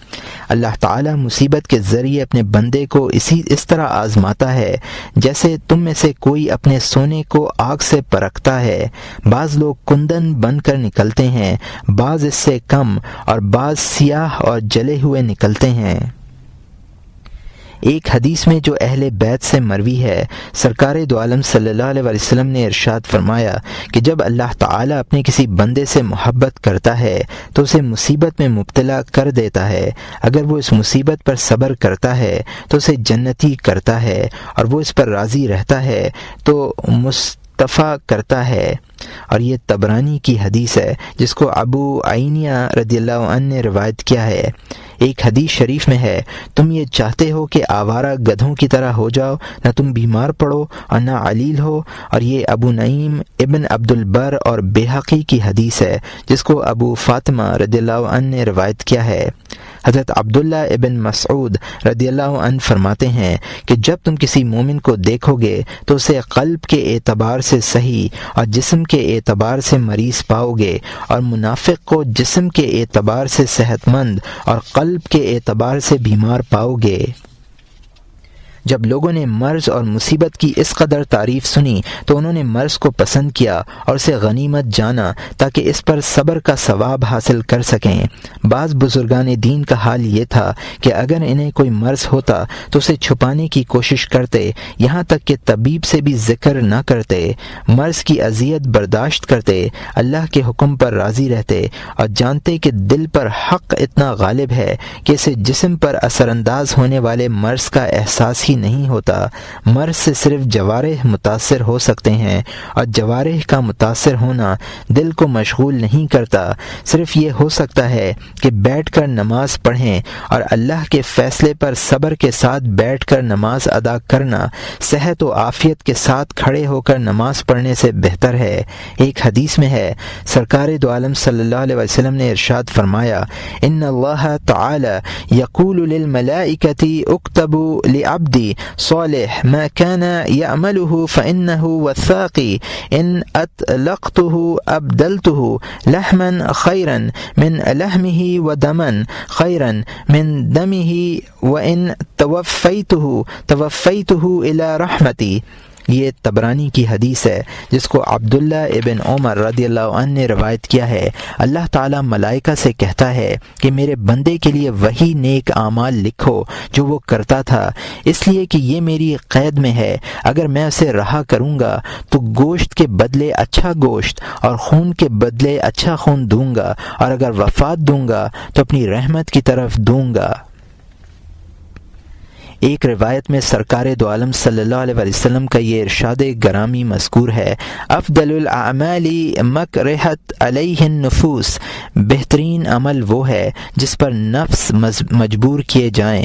اللہ تعالی مصیبت کے ذریعے اپنے بندے کو اس طرح آزماتا ہے جیسے تم میں سے کوئی اپنے سونے کو آگ سے پرکھتا ہے۔ بعض لوگ کندن بن کر نکلتے ہیں، بعض اس سے کم، اور بعض سیاہ اور جلے ہوئے نکلتے ہیں۔ ایک حدیث میں جو اہل بیت سے مروی ہے، سرکار دو عالم صلی اللہ علیہ وسلم نے ارشاد فرمایا کہ جب اللہ تعالیٰ اپنے کسی بندے سے محبت کرتا ہے تو اسے مصیبت میں مبتلا کر دیتا ہے۔ اگر وہ اس مصیبت پر صبر کرتا ہے تو اسے جنتی کرتا ہے، اور وہ اس پر راضی رہتا ہے تو مصطفیٰ کرتا ہے۔ اور یہ طبرانی کی حدیث ہے جس کو ابو عینیہ رضی اللہ عنہ نے روایت کیا ہے۔ ایک حدیث شریف میں ہے، تم یہ چاہتے ہو کہ آوارہ گدھوں کی طرح ہو جاؤ، نہ تم بیمار پڑو اور نہ علیل ہو۔ اور یہ ابو نعیم ابن عبد البر اور بیہقی کی حدیث ہے جس کو ابو فاطمہ رضی اللہ عنہ نے روایت کیا ہے۔ حضرت عبداللہ ابن مسعود رضی اللہ عنہ فرماتے ہیں کہ جب تم کسی مومن کو دیکھو گے تو اسے قلب کے اعتبار سے صحیح اور جسم کے اعتبار سے مریض پاؤ گے، اور منافق کو جسم کے اعتبار سے صحت مند اور قلب کے اعتبار سے بیمار پاؤ گے۔ جب لوگوں نے مرض اور مصیبت کی اس قدر تعریف سنی تو انہوں نے مرض کو پسند کیا اور اسے غنیمت جانا تاکہ اس پر صبر کا ثواب حاصل کر سکیں۔ بعض بزرگان دین کا حال یہ تھا کہ اگر انہیں کوئی مرض ہوتا تو اسے چھپانے کی کوشش کرتے، یہاں تک کہ طبیب سے بھی ذکر نہ کرتے، مرض کی اذیت برداشت کرتے، اللہ کے حکم پر راضی رہتے، اور جانتے کہ دل پر حق اتنا غالب ہے کہ اسے جسم پر اثر انداز ہونے والے مرض کا احساس ہی نہیں ہوتا۔ مرض سے صرف جوارح متاثر ہو سکتے ہیں، اور جوارح کا متاثر ہونا دل کو مشغول نہیں کرتا۔ صرف یہ ہو سکتا ہے کہ بیٹھ کر نماز پڑھیں، اور اللہ کے فیصلے پر صبر کے ساتھ بیٹھ کر نماز ادا کرنا صحت و عافیت کے ساتھ کھڑے ہو کر نماز پڑھنے سے بہتر ہے۔ ایک حدیث میں ہے، سرکار دو عالم صلی اللہ علیہ وسلم نے ارشاد فرمایا، ان اللہ تعالی یقول للملائکۃ اکتبوا لعبدی صالح ما كان يعمله فإنه وثاقي إن أطلقته أبدلته لحما خيرا من لحمه ودما خيرا من دمه وإن توفيته إلى رحمتي۔ یہ طبرانی کی حدیث ہے جس کو عبداللہ ابن عمر رضی اللہ عنہ نے روایت کیا ہے۔ اللہ تعالیٰ ملائکہ سے کہتا ہے کہ میرے بندے کے لیے وہی نیک اعمال لکھو جو وہ کرتا تھا، اس لیے کہ یہ میری قید میں ہے۔ اگر میں اسے رہا کروں گا تو گوشت کے بدلے اچھا گوشت اور خون کے بدلے اچھا خون دوں گا، اور اگر وفات دوں گا تو اپنی رحمت کی طرف دوں گا۔ ایک روایت میں سرکار دو عالم صلی اللہ علیہ وسلم کا یہ ارشاد گرامی مذکور ہے، افضل الاعمال مکرہت علیہ النفوس، بہترین عمل وہ ہے جس پر نفس مجبور کیے جائیں۔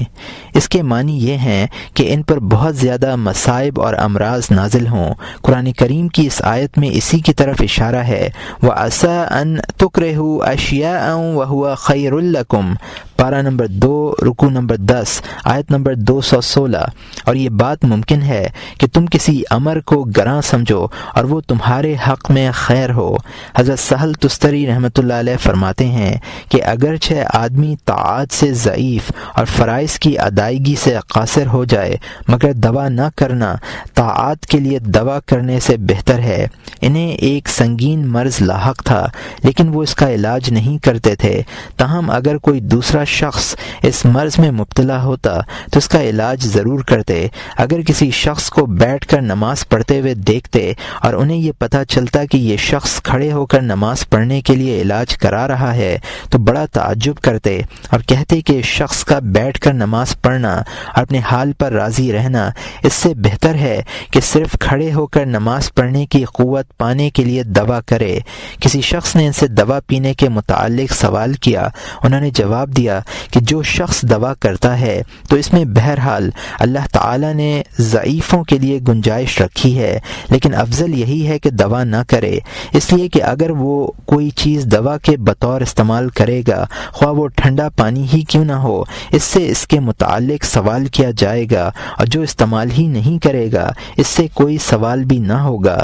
اس کے معنی یہ ہیں کہ ان پر بہت زیادہ مصائب اور امراض نازل ہوں۔ قرآن کریم کی اس آیت میں اسی کی طرف اشارہ ہے، وَعَسَىٰ أَن تُكْرِهُوا أَشْيَاءً وَهُوَ خَيْرٌ لَكُمْ، پارہ نمبر 2 رکوع نمبر 10 آیت نمبر 200۔ 216۔ اور یہ بات ممکن ہے کہ تم کسی امر کو گراں سمجھو اور وہ تمہارے حق میں خیر ہو۔ حضرت سہل تستری رحمۃ اللہ علیہ فرماتے ہیں کہ اگرچہ آدمی طاعات سے ضعیف اور فرائض کی ادائیگی سے قاصر ہو جائے مگر دوا نہ کرنا طاعات کے لیے دوا کرنے سے بہتر ہے۔ انہیں ایک سنگین مرض لاحق تھا لیکن وہ اس کا علاج نہیں کرتے تھے، تاہم اگر کوئی دوسرا شخص اس مرض میں مبتلا ہوتا تو اس کا علاج ضرور کرتے۔ اگر کسی شخص کو بیٹھ کر نماز پڑھتے ہوئے دیکھتے اور انہیں یہ پتہ چلتا کہ یہ شخص کھڑے ہو کر نماز پڑھنے کے لیے علاج کرا رہا ہے تو بڑا تعجب کرتے اور کہتے کہ اس شخص کا بیٹھ کر نماز پڑھنا اور اپنے حال پر راضی رہنا اس سے بہتر ہے کہ صرف کھڑے ہو کر نماز پڑھنے کی قوت پانے کے لیے دوا کرے۔ کسی شخص نے ان سے دوا پینے کے متعلق سوال کیا، انہوں نے جواب دیا کہ جو شخص دوا کرتا ہے تو اس میں بہرحال اللہ تعالی نے ضعیفوں کے لیے گنجائش رکھی ہے، لیکن افضل یہی ہے کہ دوا نہ کرے، اس لیے کہ اگر وہ کوئی چیز دوا کے بطور استعمال کرے گا خواہ وہ ٹھنڈا پانی ہی کیوں نہ ہو، اس سے اس کے متعلق سوال کیا جائے گا، اور جو استعمال ہی نہیں کرے گا اس سے کوئی سوال بھی نہ ہوگا۔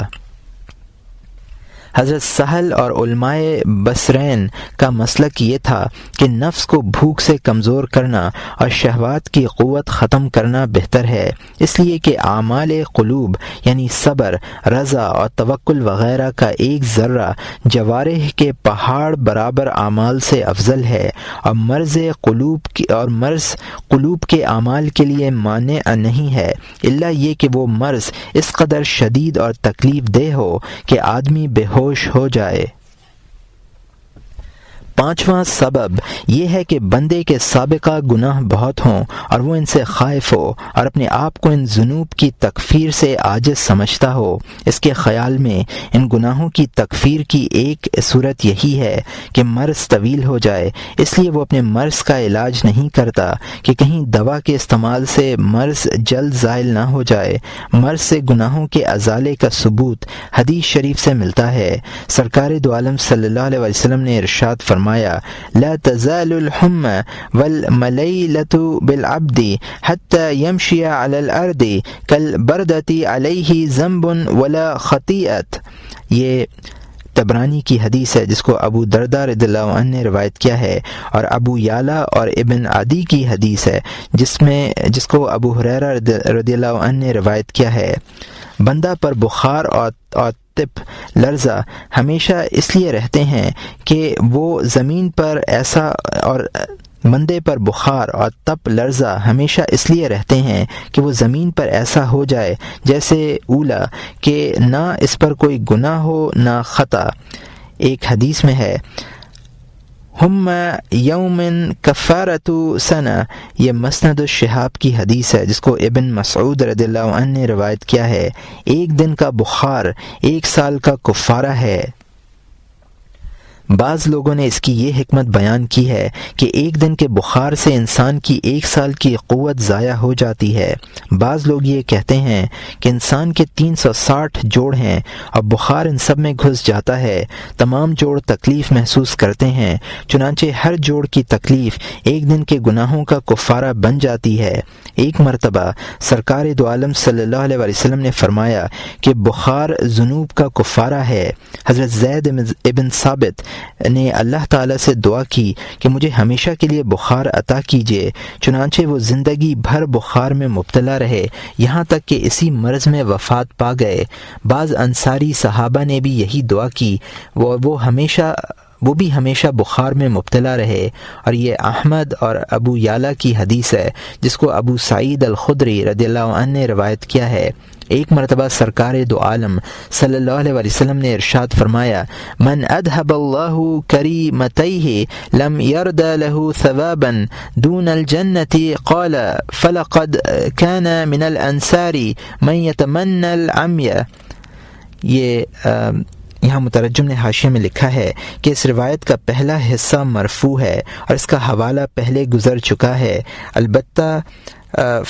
حضرت سہل اور علماء بصرین کا مسلک یہ تھا کہ نفس کو بھوک سے کمزور کرنا اور شہوات کی قوت ختم کرنا بہتر ہے، اس لیے کہ اعمال قلوب یعنی صبر، رضا اور توکل وغیرہ کا ایک ذرہ جوارح کے پہاڑ برابر اعمال سے افضل ہے، اور مرض قلوب کے اعمال کے لیے مانع نہیں ہے، الا یہ کہ وہ مرض اس قدر شدید اور تکلیف دہ ہو کہ آدمی بے ہوش ہو جائے۔ پانچواں سبب یہ ہے کہ بندے کے سابقہ گناہ بہت ہوں اور وہ ان سے خائف ہو اور اپنے آپ کو ان ذنوب کی تکفیر سے عاجز سمجھتا ہو۔ اس کے خیال میں ان گناہوں کی تکفیر کی ایک صورت یہی ہے کہ مرض طویل ہو جائے، اس لیے وہ اپنے مرض کا علاج نہیں کرتا کہ کہیں دوا کے استعمال سے مرض جلد زائل نہ ہو جائے۔ مرض سے گناہوں کے ازالے کا ثبوت حدیث شریف سے ملتا ہے۔ سرکار دو عالم صلی اللہ علیہ وسلم نے ارشاد فرمایا، لا تزال الحمى والمليلة بالعبد حتى يمشي على الأرض كالبردة عليه ذنب ولا خطيئة۔ یہ طبرانی کی حدیث ہے جس کو ابو درداء رضی اللہ عنہ نے روایت کیا ہے، اور ابو یعلا اور ابن عدی کی حدیث ہے جس کو ابو ہریرہ رضی اللہ عنہ نے روایت کیا ہے۔ بندہ پر بخار اور تپ لرزہ ہمیشہ اس لیے رہتے ہیں کہ وہ زمین پر ایسا اور بندے پر بخار اور تپ لرزہ ہمیشہ اس لیے رہتے ہیں کہ وہ زمین پر ایسا ہو جائے جیسے اولا کہ نہ اس پر کوئی گناہ ہو نہ خطا۔ ایک حدیث میں ہے ہم یوم کفارۃ سنہ، یہ مسند الشہاب کی حدیث ہے جس کو ابن مسعود رضی اللہ عنہ نے روایت کیا ہے۔ ایک دن کا بخار 1 سال کا کفارہ ہے۔ بعض لوگوں نے اس کی یہ حکمت بیان کی ہے کہ ایک دن کے بخار سے انسان کی 1 سال کی قوت ضائع ہو جاتی ہے۔ بعض لوگ یہ کہتے ہیں کہ انسان کے 360 جوڑ ہیں اور بخار ان سب میں گھس جاتا ہے، تمام جوڑ تکلیف محسوس کرتے ہیں، چنانچہ ہر جوڑ کی تکلیف ایک دن کے گناہوں کا کفارہ بن جاتی ہے۔ ایک مرتبہ سرکار دو عالم صلی اللہ علیہ وسلم نے فرمایا کہ بخار ذنوب کا کفارہ ہے۔ حضرت زید ابن ثابت نے اللہ تعالیٰ سے دعا کی کہ مجھے ہمیشہ کے لیے بخار عطا کیجیے، چنانچہ وہ زندگی بھر بخار میں مبتلا رہے یہاں تک کہ اسی مرض میں وفات پا گئے۔ بعض انصاری صحابہ نے بھی یہی دعا کی، وہ بھی ہمیشہ بخار میں مبتلا رہے، اور یہ احمد اور ابو یعلا کی حدیث ہے جس کو ابو سعید الخدری رضی اللہ عنہ نے روایت کیا ہے۔ ایک مرتبہ سرکار دو عالم صلی اللہ علیہ وسلم نے ارشاد فرمایا، من اذهب اللہ کریمتیہ لم یرد له ثوابا دون الجنة قال فلقد كان من الانصار من يتمنى العمي۔ یہ یہاں مترجم نے حاشیے میں لکھا ہے کہ اس روایت کا پہلا حصہ مرفوع ہے اور اس کا حوالہ پہلے گزر چکا ہے، البتہ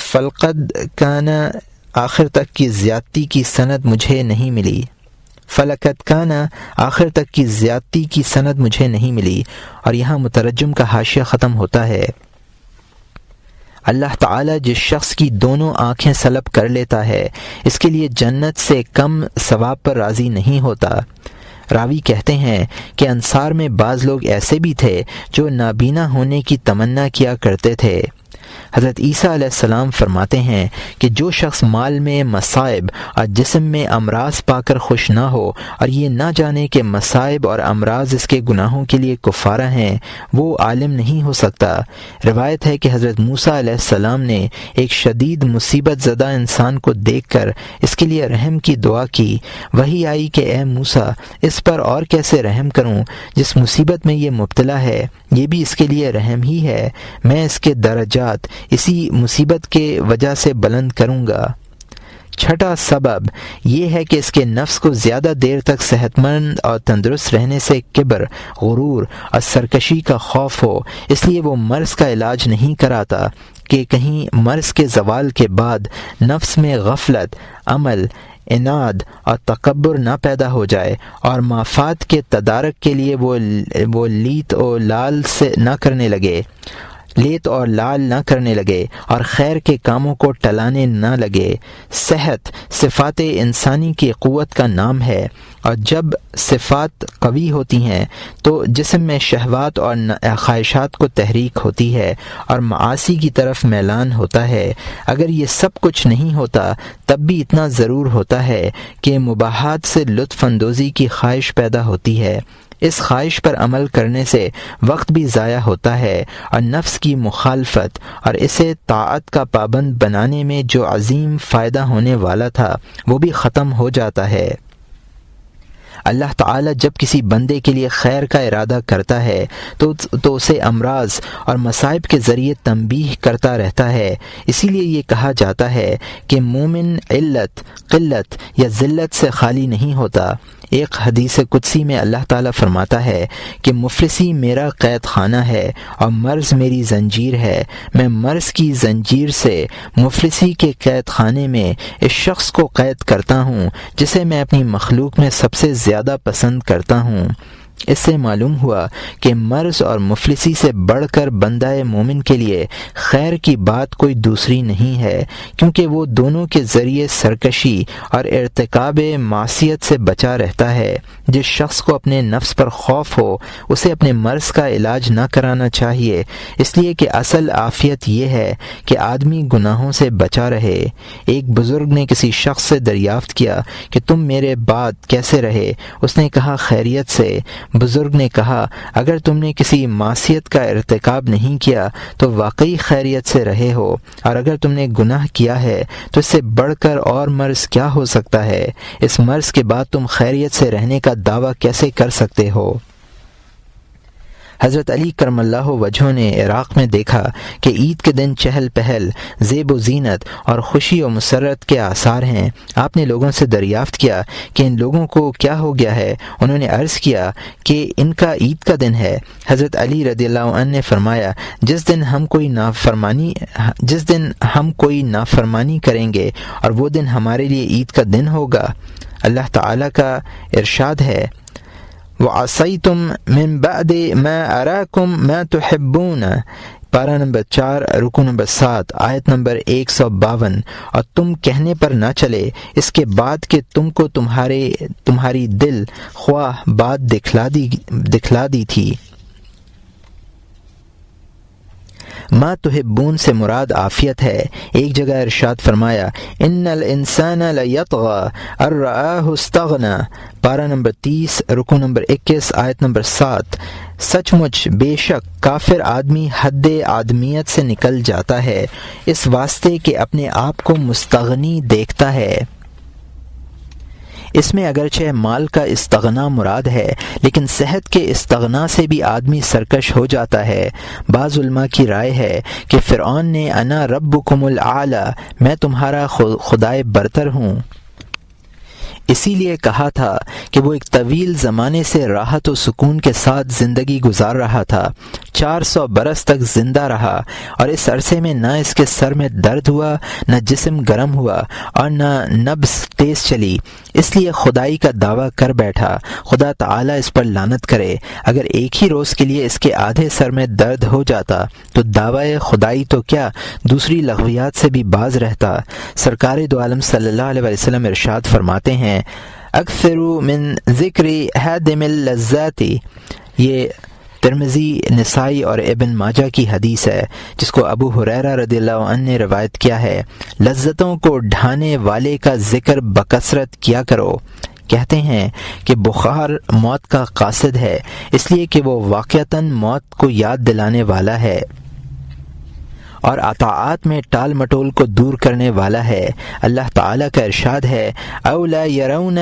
فلقد کان آخر تک کی زیادتی کی سند مجھے نہیں ملی۔ فلقد کان آخر تک کی زیادتی کی سند مجھے نہیں ملی، اور یہاں مترجم کا حاشیہ ختم ہوتا ہے۔ اللہ تعالیٰ جس شخص کی دونوں آنکھیں سلب کر لیتا ہے اس کے لیے جنت سے کم ثواب پر راضی نہیں ہوتا۔ راوی کہتے ہیں کہ انصار میں بعض لوگ ایسے بھی تھے جو نابینا ہونے کی تمنا کیا کرتے تھے۔ حضرت عیسیٰ علیہ السلام فرماتے ہیں کہ جو شخص مال میں مصائب اور جسم میں امراض پا کر خوش نہ ہو اور یہ نہ جانے کہ مصائب اور امراض اس کے گناہوں کے لیے کفارہ ہیں، وہ عالم نہیں ہو سکتا۔ روایت ہے کہ حضرت موسیٰ علیہ السلام نے ایک شدید مصیبت زدہ انسان کو دیکھ کر اس کے لیے رحم کی دعا کی۔ وہی آئی کہ اے موسیٰ، اس پر اور کیسے رحم کروں جس مصیبت میں یہ مبتلا ہے، یہ بھی اس کے لیے رحم ہی ہے، میں اس کے درجات اسی مصیبت کے وجہ سے بلند کروں گا۔ چھٹا سبب یہ ہے کہ اس کے نفس کو زیادہ دیر تک صحت مند اور تندرست رہنے سے کبر، غرور اور سرکشی کا خوف ہو، اس لیے وہ مرض کا علاج نہیں کراتا کہ کہیں مرض کے زوال کے بعد نفس میں غفلت، عمل، عناد اور تکبر نہ پیدا ہو جائے اور مفاد کے تدارک کے لیے وہ لیت اور لال نہ کرنے لگے اور خیر کے کاموں کو ٹلانے نہ لگے۔ صحت صفات انسانی کی قوت کا نام ہے، اور جب صفات قوی ہوتی ہیں تو جسم میں شہوات اور خواہشات کو تحریک ہوتی ہے اور معاصی کی طرف میلان ہوتا ہے۔ اگر یہ سب کچھ نہیں ہوتا تب بھی اتنا ضرور ہوتا ہے کہ مباحات سے لطف اندوزی کی خواہش پیدا ہوتی ہے۔ اس خواہش پر عمل کرنے سے وقت بھی ضائع ہوتا ہے اور نفس کی مخالفت اور اسے طاعت کا پابند بنانے میں جو عظیم فائدہ ہونے والا تھا وہ بھی ختم ہو جاتا ہے۔ اللہ تعالیٰ جب کسی بندے کے لیے خیر کا ارادہ کرتا ہے تو اسے امراض اور مصائب کے ذریعے تنبیہ کرتا رہتا ہے۔ اسی لیے یہ کہا جاتا ہے کہ مومن علت، قلت یا ذلت سے خالی نہیں ہوتا۔ ایک حدیث قدسی میں اللہ تعالیٰ فرماتا ہے کہ مفلسی میرا قید خانہ ہے اور مرض میری زنجیر ہے۔ میں مرض کی زنجیر سے مفلسی کے قید خانے میں اس شخص کو قید کرتا ہوں جسے میں اپنی مخلوق میں سب سے زیادہ پسند کرتا ہوں۔ اس سے معلوم ہوا کہ مرض اور مفلسی سے بڑھ کر بندہ مومن کے لیے خیر کی بات کوئی دوسری نہیں ہے، کیونکہ وہ دونوں کے ذریعے سرکشی اور ارتکاب معصیت سے بچا رہتا ہے۔ جس شخص کو اپنے نفس پر خوف ہو اسے اپنے مرض کا علاج نہ کرانا چاہیے، اس لیے کہ اصل عافیت یہ ہے کہ آدمی گناہوں سے بچا رہے۔ ایک بزرگ نے کسی شخص سے دریافت کیا کہ تم میرے بعد کیسے رہے؟ اس نے کہا خیریت سے۔ بزرگ نے کہا اگر تم نے کسی معصیت کا ارتکاب نہیں کیا تو واقعی خیریت سے رہے ہو، اور اگر تم نے گناہ کیا ہے تو اس سے بڑھ کر اور مرض کیا ہو سکتا ہے؟ اس مرض کے بعد تم خیریت سے رہنے کا دعویٰ کیسے کر سکتے ہو؟ حضرت علی کرم اللہ وجہہ نے عراق میں دیکھا کہ عید کے دن چہل پہل، زیب و زینت اور خوشی و مسرت کے آثار ہیں۔ آپ نے لوگوں سے دریافت کیا کہ ان لوگوں کو کیا ہو گیا ہے؟ انہوں نے عرض کیا کہ ان کا عید کا دن ہے۔ حضرت علی رضی اللہ عنہ نے فرمایا جس دن ہم کوئی نافرمانی کریں گے اور وہ دن ہمارے لیے عید کا دن ہوگا۔ اللہ تعالیٰ کا ارشاد ہے وَعَصَيْتُم مِّن بَعْدِ مَا أَرَاكُم مَّا تُحِبُّونَ، پارہ نمبر 4 رکوع نمبر 7 آیت نمبر 152، اور تم کہنے پر نہ چلے اس کے بعد کہ تم کو تمہاری دل خواہ بات دکھلا دی تھی۔ ما تحبون سے مراد عافیت ہے۔ ایک جگہ ارشاد فرمایا ان الانسان لیطغی ان رآہ استغنی، پارہ نمبر 30 رکوع نمبر 21 آیت نمبر 7۔ سچ مچ بے شک کافر آدمی حد آدمیت سے نکل جاتا ہے اس واسطے کہ اپنے آپ کو مستغنی دیکھتا ہے۔ اس میں اگرچہ مال کا استغنا مراد ہے، لیکن صحت کے استغنا سے بھی آدمی سرکش ہو جاتا ہے۔ بعض علماء کی رائے ہے کہ فرعون نے انا ربکم الاعلی، میں تمہارا خدائے برتر ہوں، اسی لیے کہا تھا کہ وہ ایک طویل زمانے سے راحت و سکون کے ساتھ زندگی گزار رہا تھا، 400 برس تک زندہ رہا، اور اس عرصے میں نہ اس کے سر میں درد ہوا، نہ جسم گرم ہوا، اور نہ نبض تیز چلی۔ اس لیے خدائی کا دعویٰ کر بیٹھا۔ خدا تعالیٰ اس پر لعنت کرے، اگر ایک ہی روز کے لیے اس کے آدھے سر میں درد ہو جاتا تو دعویٰ خدائی تو کیا دوسری لغویات سے بھی باز رہتا۔ سرکار دو عالم صلی اللہ علیہ وسلم ارشاد فرماتے ہیں، اکثر من ذکر ہادم اللذات، یہ ترمذی، نسائی اور ابن ماجہ کی حدیث ہے، جس کو ابو ہریرہ رضی اللہ عنہ نے روایت کیا ہے، لذتوں کو ڈھانے والے کا ذکر بکثرت کیا کرو۔ کہتے ہیں کہ بخار موت کا قاصد ہے، اس لیے کہ وہ واقعتاً موت کو یاد دلانے والا ہے اور اطاعات میں ٹال مٹول کو دور کرنے والا ہے۔ اللہ تعالیٰ کا ارشاد ہے، اولا یرون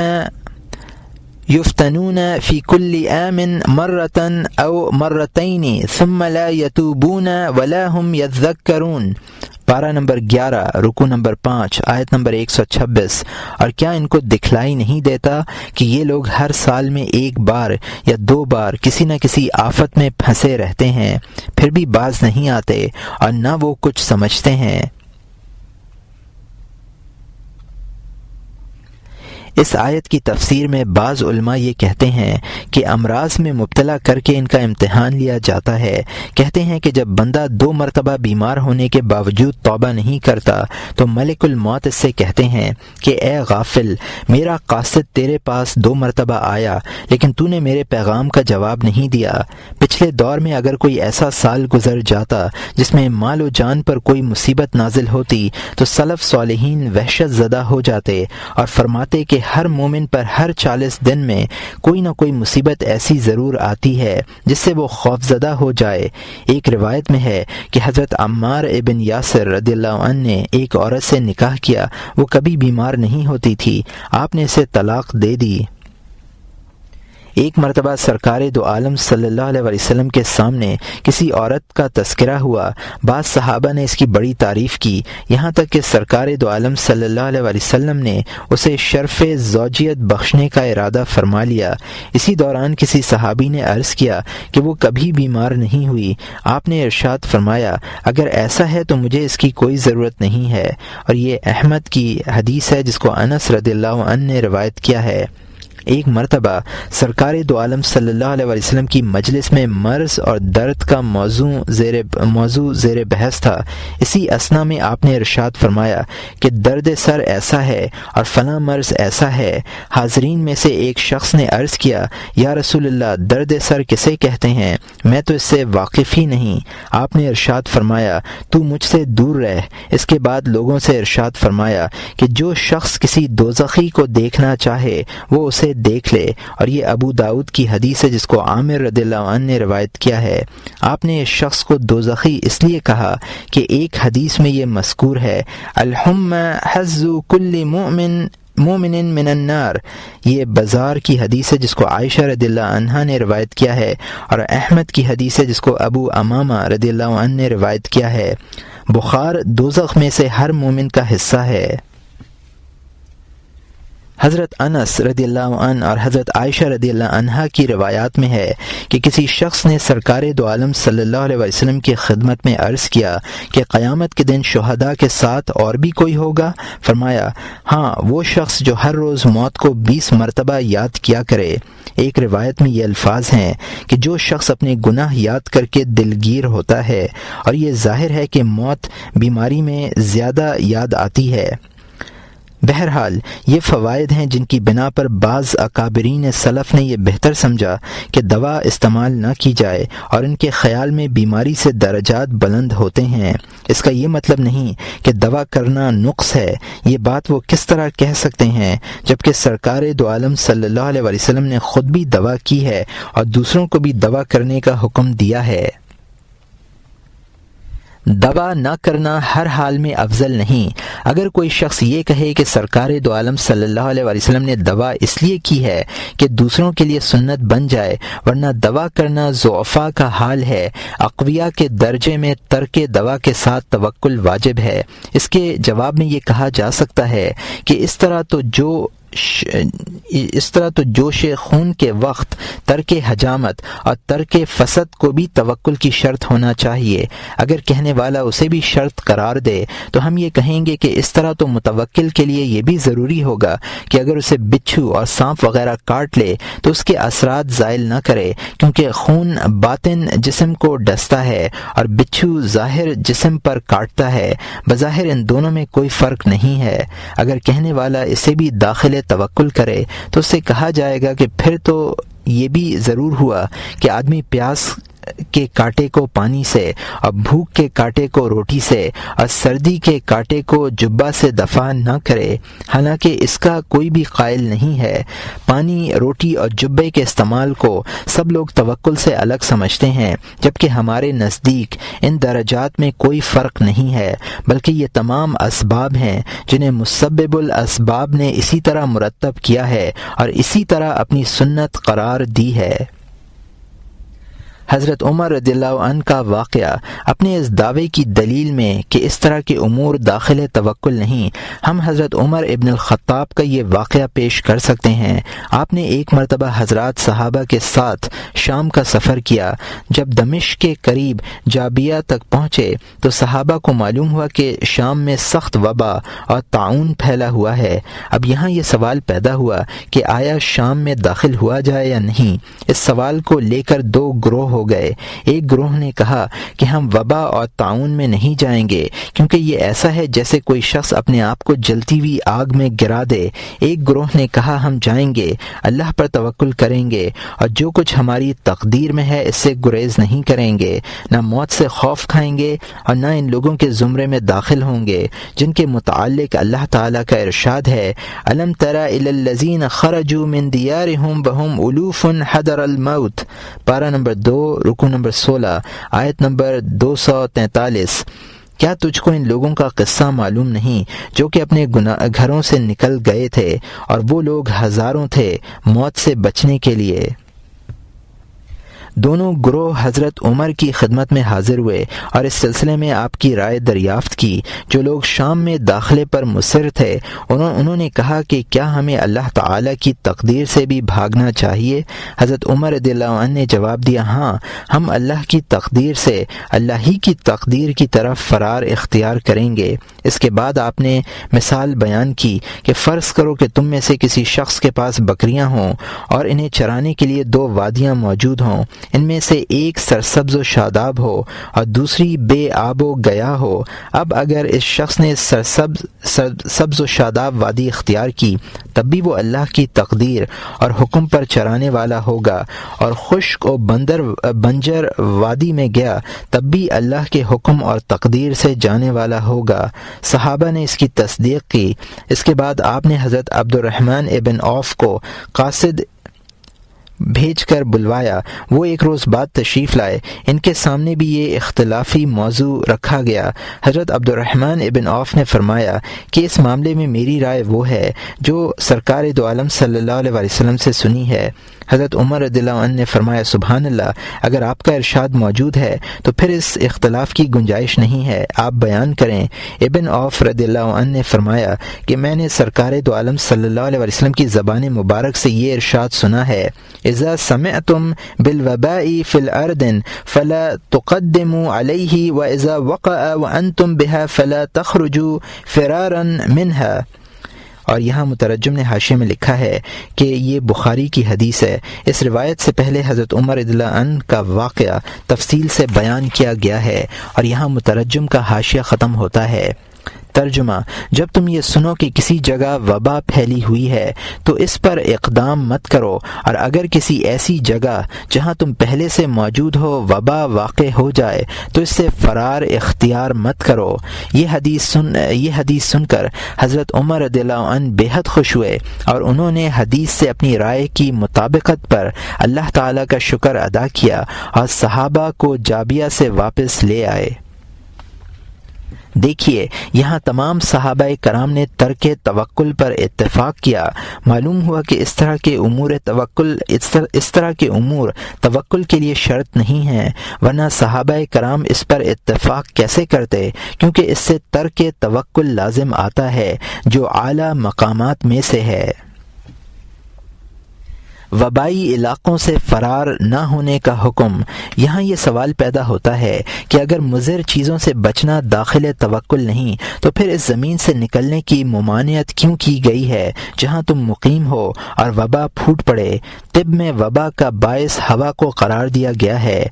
یفتنون فی کل عام مرۃ او مرتین ثم لا یتوبون ولا هم یذکرون، پارہ نمبر 11 رکوع نمبر 5 آیت نمبر 126۔ اور کیا ان کو دکھلائی نہیں دیتا کہ یہ لوگ ہر سال میں ایک بار یا دو بار کسی نہ کسی آفت میں پھنسے رہتے ہیں، پھر بھی باز نہیں آتے اور نہ وہ کچھ سمجھتے ہیں۔ اس آیت کی تفسیر میں بعض علماء یہ کہتے ہیں کہ امراض میں مبتلا کر کے ان کا امتحان لیا جاتا ہے۔ کہتے ہیں کہ جب بندہ 2 مرتبہ بیمار ہونے کے باوجود توبہ نہیں کرتا تو ملک الموت اس سے کہتے ہیں کہ اے غافل، میرا قاصد تیرے پاس 2 مرتبہ آیا لیکن تو نے میرے پیغام کا جواب نہیں دیا۔ پچھلے دور میں اگر کوئی ایسا سال گزر جاتا جس میں مال و جان پر کوئی مصیبت نازل ہوتی تو سلف صالحین وحشت زدہ ہو جاتے اور فرماتے کہ ہر مومن پر ہر 40 دن میں کوئی نہ کوئی مصیبت ایسی ضرور آتی ہے جس سے وہ خوف زدہ ہو جائے۔ ایک روایت میں ہے کہ حضرت عمار ابن یاسر رضی اللہ عنہ نے ایک عورت سے نکاح کیا، وہ کبھی بیمار نہیں ہوتی تھی، آپ نے اسے طلاق دے دی۔ ایک مرتبہ سرکار دو عالم صلی اللہ علیہ وسلم کے سامنے کسی عورت کا تذکرہ ہوا، بعض صحابہ نے اس کی بڑی تعریف کی، یہاں تک کہ سرکار دو عالم صلی اللہ علیہ وسلم نے اسے شرف زوجیت بخشنے کا ارادہ فرما لیا۔ اسی دوران کسی صحابی نے عرض کیا کہ وہ کبھی بیمار نہیں ہوئی۔ آپ نے ارشاد فرمایا، اگر ایسا ہے تو مجھے اس کی کوئی ضرورت نہیں ہے، اور یہ احمد کی حدیث ہے جس کو انس رضی اللہ عنہ نے روایت کیا ہے۔ ایک مرتبہ سرکار دو عالم صلی اللہ علیہ وسلم کی مجلس میں مرض اور درد کا موضوع زیر بحث تھا۔ اسی اثنا میں آپ نے ارشاد فرمایا کہ درد سر ایسا ہے اور فلاں مرض ایسا ہے۔ حاضرین میں سے ایک شخص نے عرض کیا، یا رسول اللہ، درد سر کسے کہتے ہیں؟ میں تو اس سے واقف ہی نہیں۔ آپ نے ارشاد فرمایا، تو مجھ سے دور رہ۔ اس کے بعد لوگوں سے ارشاد فرمایا کہ جو شخص کسی دوزخی کو دیکھنا چاہے وہ اسے دیکھ لے، اور یہ ابو داؤد کی حدیث ہے جس کو عامر رضی اللہ عنہ نے روایت کیا ہے۔ آپ نے اس شخص کو دوزخی اس لیے کہا کہ ایک حدیث میں یہ مذکور ہے، الحم حظ کل مومن من النار، یہ بازار کی حدیث ہے جس کو عائشہ رضی اللہ عنہا نے روایت کیا ہے، اور احمد کی حدیث ہے جس کو ابو امامہ رضی اللہ عنہ نے روایت کیا ہے۔ بخار دوزخ میں سے ہر مومن کا حصہ ہے۔ حضرت انس رضی اللہ عنہ اور حضرت عائشہ رضی اللہ عنہا کی روایات میں ہے کہ کسی شخص نے سرکار دو عالم صلی اللہ علیہ وسلم کی خدمت میں عرض کیا کہ قیامت کے دن شہداء کے ساتھ اور بھی کوئی ہوگا؟ فرمایا، ہاں، وہ شخص جو ہر روز موت کو 20 مرتبہ یاد کیا کرے۔ ایک روایت میں یہ الفاظ ہیں کہ جو شخص اپنے گناہ یاد کر کے دلگیر ہوتا ہے، اور یہ ظاہر ہے کہ موت بیماری میں زیادہ یاد آتی ہے۔ بہرحال یہ فوائد ہیں جن کی بنا پر بعض اکابرین سلف نے یہ بہتر سمجھا کہ دوا استعمال نہ کی جائے، اور ان کے خیال میں بیماری سے درجات بلند ہوتے ہیں۔ اس کا یہ مطلب نہیں کہ دوا کرنا نقص ہے۔ یہ بات وہ کس طرح کہہ سکتے ہیں جبکہ سرکار دو عالم صلی اللہ علیہ وسلم نے خود بھی دوا کی ہے اور دوسروں کو بھی دوا کرنے کا حکم دیا ہے۔ دوا نہ کرنا ہر حال میں افضل نہیں۔ اگر کوئی شخص یہ کہے کہ سرکار دو عالم صلی اللہ علیہ وسلم نے دوا اس لیے کی ہے کہ دوسروں کے لیے سنت بن جائے، ورنہ دوا کرنا ضعفاء کا حال ہے، اقویاء کے درجے میں ترک دوا کے ساتھ توکل واجب ہے۔ اس کے جواب میں یہ کہا جا سکتا ہے کہ اس طرح تو جو تو جوش خون کے وقت ترک حجامت اور ترک فسد کو بھی توکل کی شرط ہونا چاہیے۔ اگر کہنے والا اسے بھی شرط قرار دے تو ہم یہ کہیں گے کہ اس طرح تو متوکل کے لیے یہ بھی ضروری ہوگا کہ اگر اسے بچھو اور سانپ وغیرہ کاٹ لے تو اس کے اثرات زائل نہ کرے، کیونکہ خون باطن جسم کو ڈستا ہے اور بچھو ظاہر جسم پر کاٹتا ہے۔ بظاہر ان دونوں میں کوئی فرق نہیں ہے۔ اگر کہنے والا اسے بھی داخل توکل کرے تو اس سے کہا جائے گا کہ پھر تو یہ بھی ضرور ہوا کہ آدمی پیاس کے کانٹے کو پانی سے اور بھوک کے کانٹے کو روٹی سے اور سردی کے کانٹے کو جبہ سے دفع نہ کرے، حالانکہ اس کا کوئی بھی قائل نہیں ہے۔ پانی، روٹی اور جبے کے استعمال کو سب لوگ توکل سے الگ سمجھتے ہیں، جبکہ ہمارے نزدیک ان درجات میں کوئی فرق نہیں ہے، بلکہ یہ تمام اسباب ہیں جنہیں مسبب الاسباب نے اسی طرح مرتب کیا ہے اور اسی طرح اپنی سنت قرار دی ہے۔ حضرت عمر رضی اللہ عنہ کا واقعہ اپنے اس دعوے کی دلیل میں کہ اس طرح کے امور داخل توکل نہیں، ہم حضرت عمر ابن الخطاب کا یہ واقعہ پیش کر سکتے ہیں۔ آپ نے ایک مرتبہ حضرات صحابہ کے ساتھ شام کا سفر کیا۔ جب دمشق کے قریب جابیہ تک پہنچے تو صحابہ کو معلوم ہوا کہ شام میں سخت وبا اور طاعون پھیلا ہوا ہے۔ اب یہاں یہ سوال پیدا ہوا کہ آیا شام میں داخل ہوا جائے یا نہیں۔ اس سوال کو لے کر دو گروہ ہو گئے۔ ایک گروہ نے کہا کہ ہم وبا اور طاعون میں نہیں جائیں گے، کیونکہ یہ ایسا ہے جیسے کوئی شخص اپنے آپ کو جلتی ہوئی آگ میں گرا دے۔ ایک گروہ نے کہا ہم جائیں گے، اللہ پر توکل کریں گے اور جو کچھ ہماری تقدیر میں ہے اس سے گریز نہیں کریں گے، نہ موت سے خوف کھائیں گے اور نہ ان لوگوں کے زمرے میں داخل ہوں گے جن کے متعلق اللہ تعالیٰ کا ارشاد ہے الم تر الی الذین خرجوا من دیارہم وہم الوف حذر الموت، پارہ نمبر 2 رکوع نمبر 16 آیت نمبر 243۔ کیا تجھ کو ان لوگوں کا قصہ معلوم نہیں جو کہ اپنے گھروں سے نکل گئے تھے اور وہ لوگ ہزاروں تھے موت سے بچنے کے لیے؟ دونوں گروہ حضرت عمر کی خدمت میں حاضر ہوئے اور اس سلسلے میں آپ کی رائے دریافت کی۔ جو لوگ شام میں داخلے پر مصر تھے انہوں نے کہا کہ کیا ہمیں اللہ تعالیٰ کی تقدیر سے بھی بھاگنا چاہیے؟ حضرت عمر رضی اللہ عنہ نے جواب دیا ہاں، ہم اللہ کی تقدیر سے اللہ ہی کی تقدیر کی طرف فرار اختیار کریں گے۔ اس کے بعد آپ نے مثال بیان کی کہ فرض کرو کہ تم میں سے کسی شخص کے پاس بکریاں ہوں اور انہیں چرانے کے لیے 2 وادیاں موجود ہوں، ان میں سے ایک سرسبز و شاداب ہو اور دوسری بے آب و گیا ہو۔ اب اگر اس شخص نے سبز و شاداب وادی اختیار کی تب بھی وہ اللہ کی تقدیر اور حکم پر چرانے والا ہوگا، اور خشک و بنجر وادی میں گیا تب بھی اللہ کے حکم اور تقدیر سے جانے والا ہوگا۔ صحابہ نے اس کی تصدیق کی۔ اس کے بعد آپ نے حضرت عبد الرحمن ابن عوف کو قاصد بھیج کر بلوایا۔ وہ ایک روز بعد تشریف لائے۔ ان کے سامنے بھی یہ اختلافی موضوع رکھا گیا۔ حضرت عبد الرحمن ابن عوف نے فرمایا کہ اس معاملے میں میری رائے وہ ہے جو سرکار دو عالم صلی اللہ علیہ وسلم سے سنی ہے۔ حضرت عمر رضی اللہ عنہ نے فرمایا سبحان اللہ، اگر آپ کا ارشاد موجود ہے تو پھر اس اختلاف کی گنجائش نہیں ہے، آپ بیان کریں۔ ابن عوف رضی اللہ عنہ نے فرمایا کہ میں نے سرکار دو عالم صلی اللہ علیہ وسلم کی زبان مبارک سے یہ ارشاد سنا ہے اذا سمعتم بالوباء فی الارض فلا تقدموا علیہ واذا وقع وانتم بها فلا تخرجوا فرارا منها۔ اور یہاں مترجم نے حاشیے میں لکھا ہے کہ یہ بخاری کی حدیث ہے۔ اس روایت سے پہلے حضرت عمر رضی اللہ عنہ کا واقعہ تفصیل سے بیان کیا گیا ہے، اور یہاں مترجم کا حاشیہ ختم ہوتا ہے۔ ترجمہ: جب تم یہ سنو کہ کسی جگہ وبا پھیلی ہوئی ہے تو اس پر اقدام مت کرو، اور اگر کسی ایسی جگہ جہاں تم پہلے سے موجود ہو وبا واقع ہو جائے تو اس سے فرار اختیار مت کرو۔ یہ حدیث سن کر حضرت عمر رضی اللہ عنہ بے حد خوش ہوئے، اور انہوں نے حدیث سے اپنی رائے کی مطابقت پر اللہ تعالیٰ کا شکر ادا کیا اور صحابہ کو جابیہ سے واپس لے آئے۔ دیکھیے یہاں تمام صحابہ کرام نے ترک توکل پر اتفاق کیا۔ معلوم ہوا کہ اس طرح کے امور توکل کے لیے شرط نہیں ہیں، ورنہ صحابہ کرام اس پر اتفاق کیسے کرتے؟ کیونکہ اس سے ترک توکل لازم آتا ہے جو اعلیٰ مقامات میں سے ہے۔ وبائی علاقوں سے فرار نہ ہونے کا حکم، یہاں یہ سوال پیدا ہوتا ہے کہ اگر مضر چیزوں سے بچنا داخل توکل نہیں تو پھر اس زمین سے نکلنے کی ممانعت کیوں کی گئی ہے جہاں تم مقیم ہو اور وبا پھوٹ پڑے؟ طب میں وبا کا باعث ہوا کو قرار دیا گیا ہے۔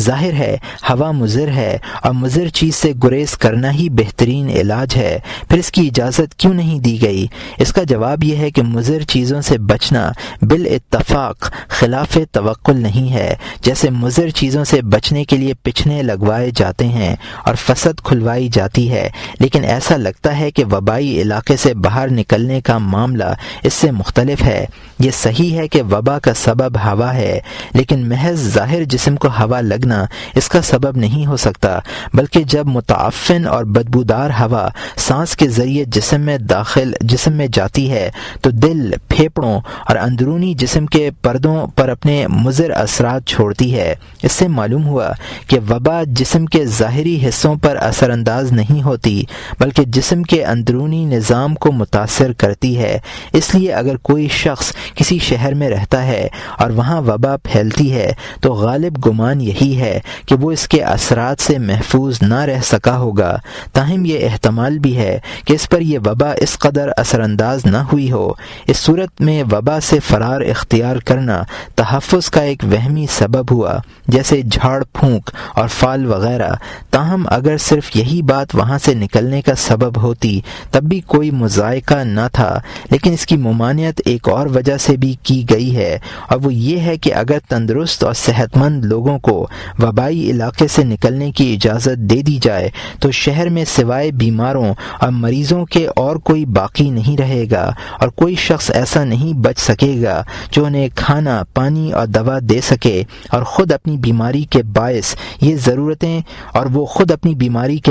ظاہر ہے ہوا مضر ہے اور مضر چیز سے گریز کرنا ہی بہترین علاج ہے، پھر اس کی اجازت کیوں نہیں دی گئی؟ اس کا جواب یہ ہے کہ مضر چیزوں سے بچنا بالاتفاق خلاف توکل نہیں ہے، جیسے مضر چیزوں سے بچنے کے لیے پچھنے لگوائے جاتے ہیں اور فسد کھلوائی جاتی ہے، لیکن ایسا لگتا ہے کہ وبائی علاقے سے باہر نکلنے کا معاملہ اس سے مختلف ہے۔ یہ صحیح ہے کہ وبا کا سبب ہوا ہے، لیکن محض ظاہر جسم کو ہوا لگنا اس کا سبب نہیں ہو سکتا، بلکہ جب متعفن اور بدبودار ہوا سانس کے ذریعے جسم میں جاتی ہے تو دل، پھیپھڑوں اور اندرونی جسم کے پردوں پر اپنے مضر اثرات چھوڑتی ہے۔ اس سے معلوم ہوا کہ وبا جسم کے ظاہری حصوں پر اثر انداز نہیں ہوتی، بلکہ جسم کے اندرونی نظام کو متاثر کرتی ہے۔ اس لیے اگر کوئی شخص کسی شہر میں رہتا ہے اور وہاں وبا پھیلتی ہے تو غالب گمان یہی ہے کہ وہ اس کے اثرات سے محفوظ نہ رہ سکا ہوگا، تاہم یہ احتمال بھی ہے کہ اس پر یہ وبا اس قدر اثر انداز نہ ہوئی ہو۔ اس صورت میں وبا سے فرار اختیار کرنا تحفظ کا ایک وہمی سبب ہوا، جیسے جھاڑ پھونک اور فال وغیرہ۔ تاہم اگر صرف یہی بات وہاں سے نکلنے کا سبب ہوتی تب بھی کوئی مذائقہ نہ تھا، لیکن اس کی ممانعت ایک اور وجہ سے بھی کی گئی ہے، اور وہ یہ ہے کہ اگر تندرست اور صحت مند لوگوں کو وبائی علاقے سے نکلنے کی اجازت دے دی جائے تو شہر میں سوائے بیماروں اور مریضوں کے اور کوئی باقی نہیں رہے گا، اور کوئی شخص ایسا نہیں بچ سکے گا جو انہیں کھانا، پانی اور دوا دے سکے اور خود اپنی بیماری کے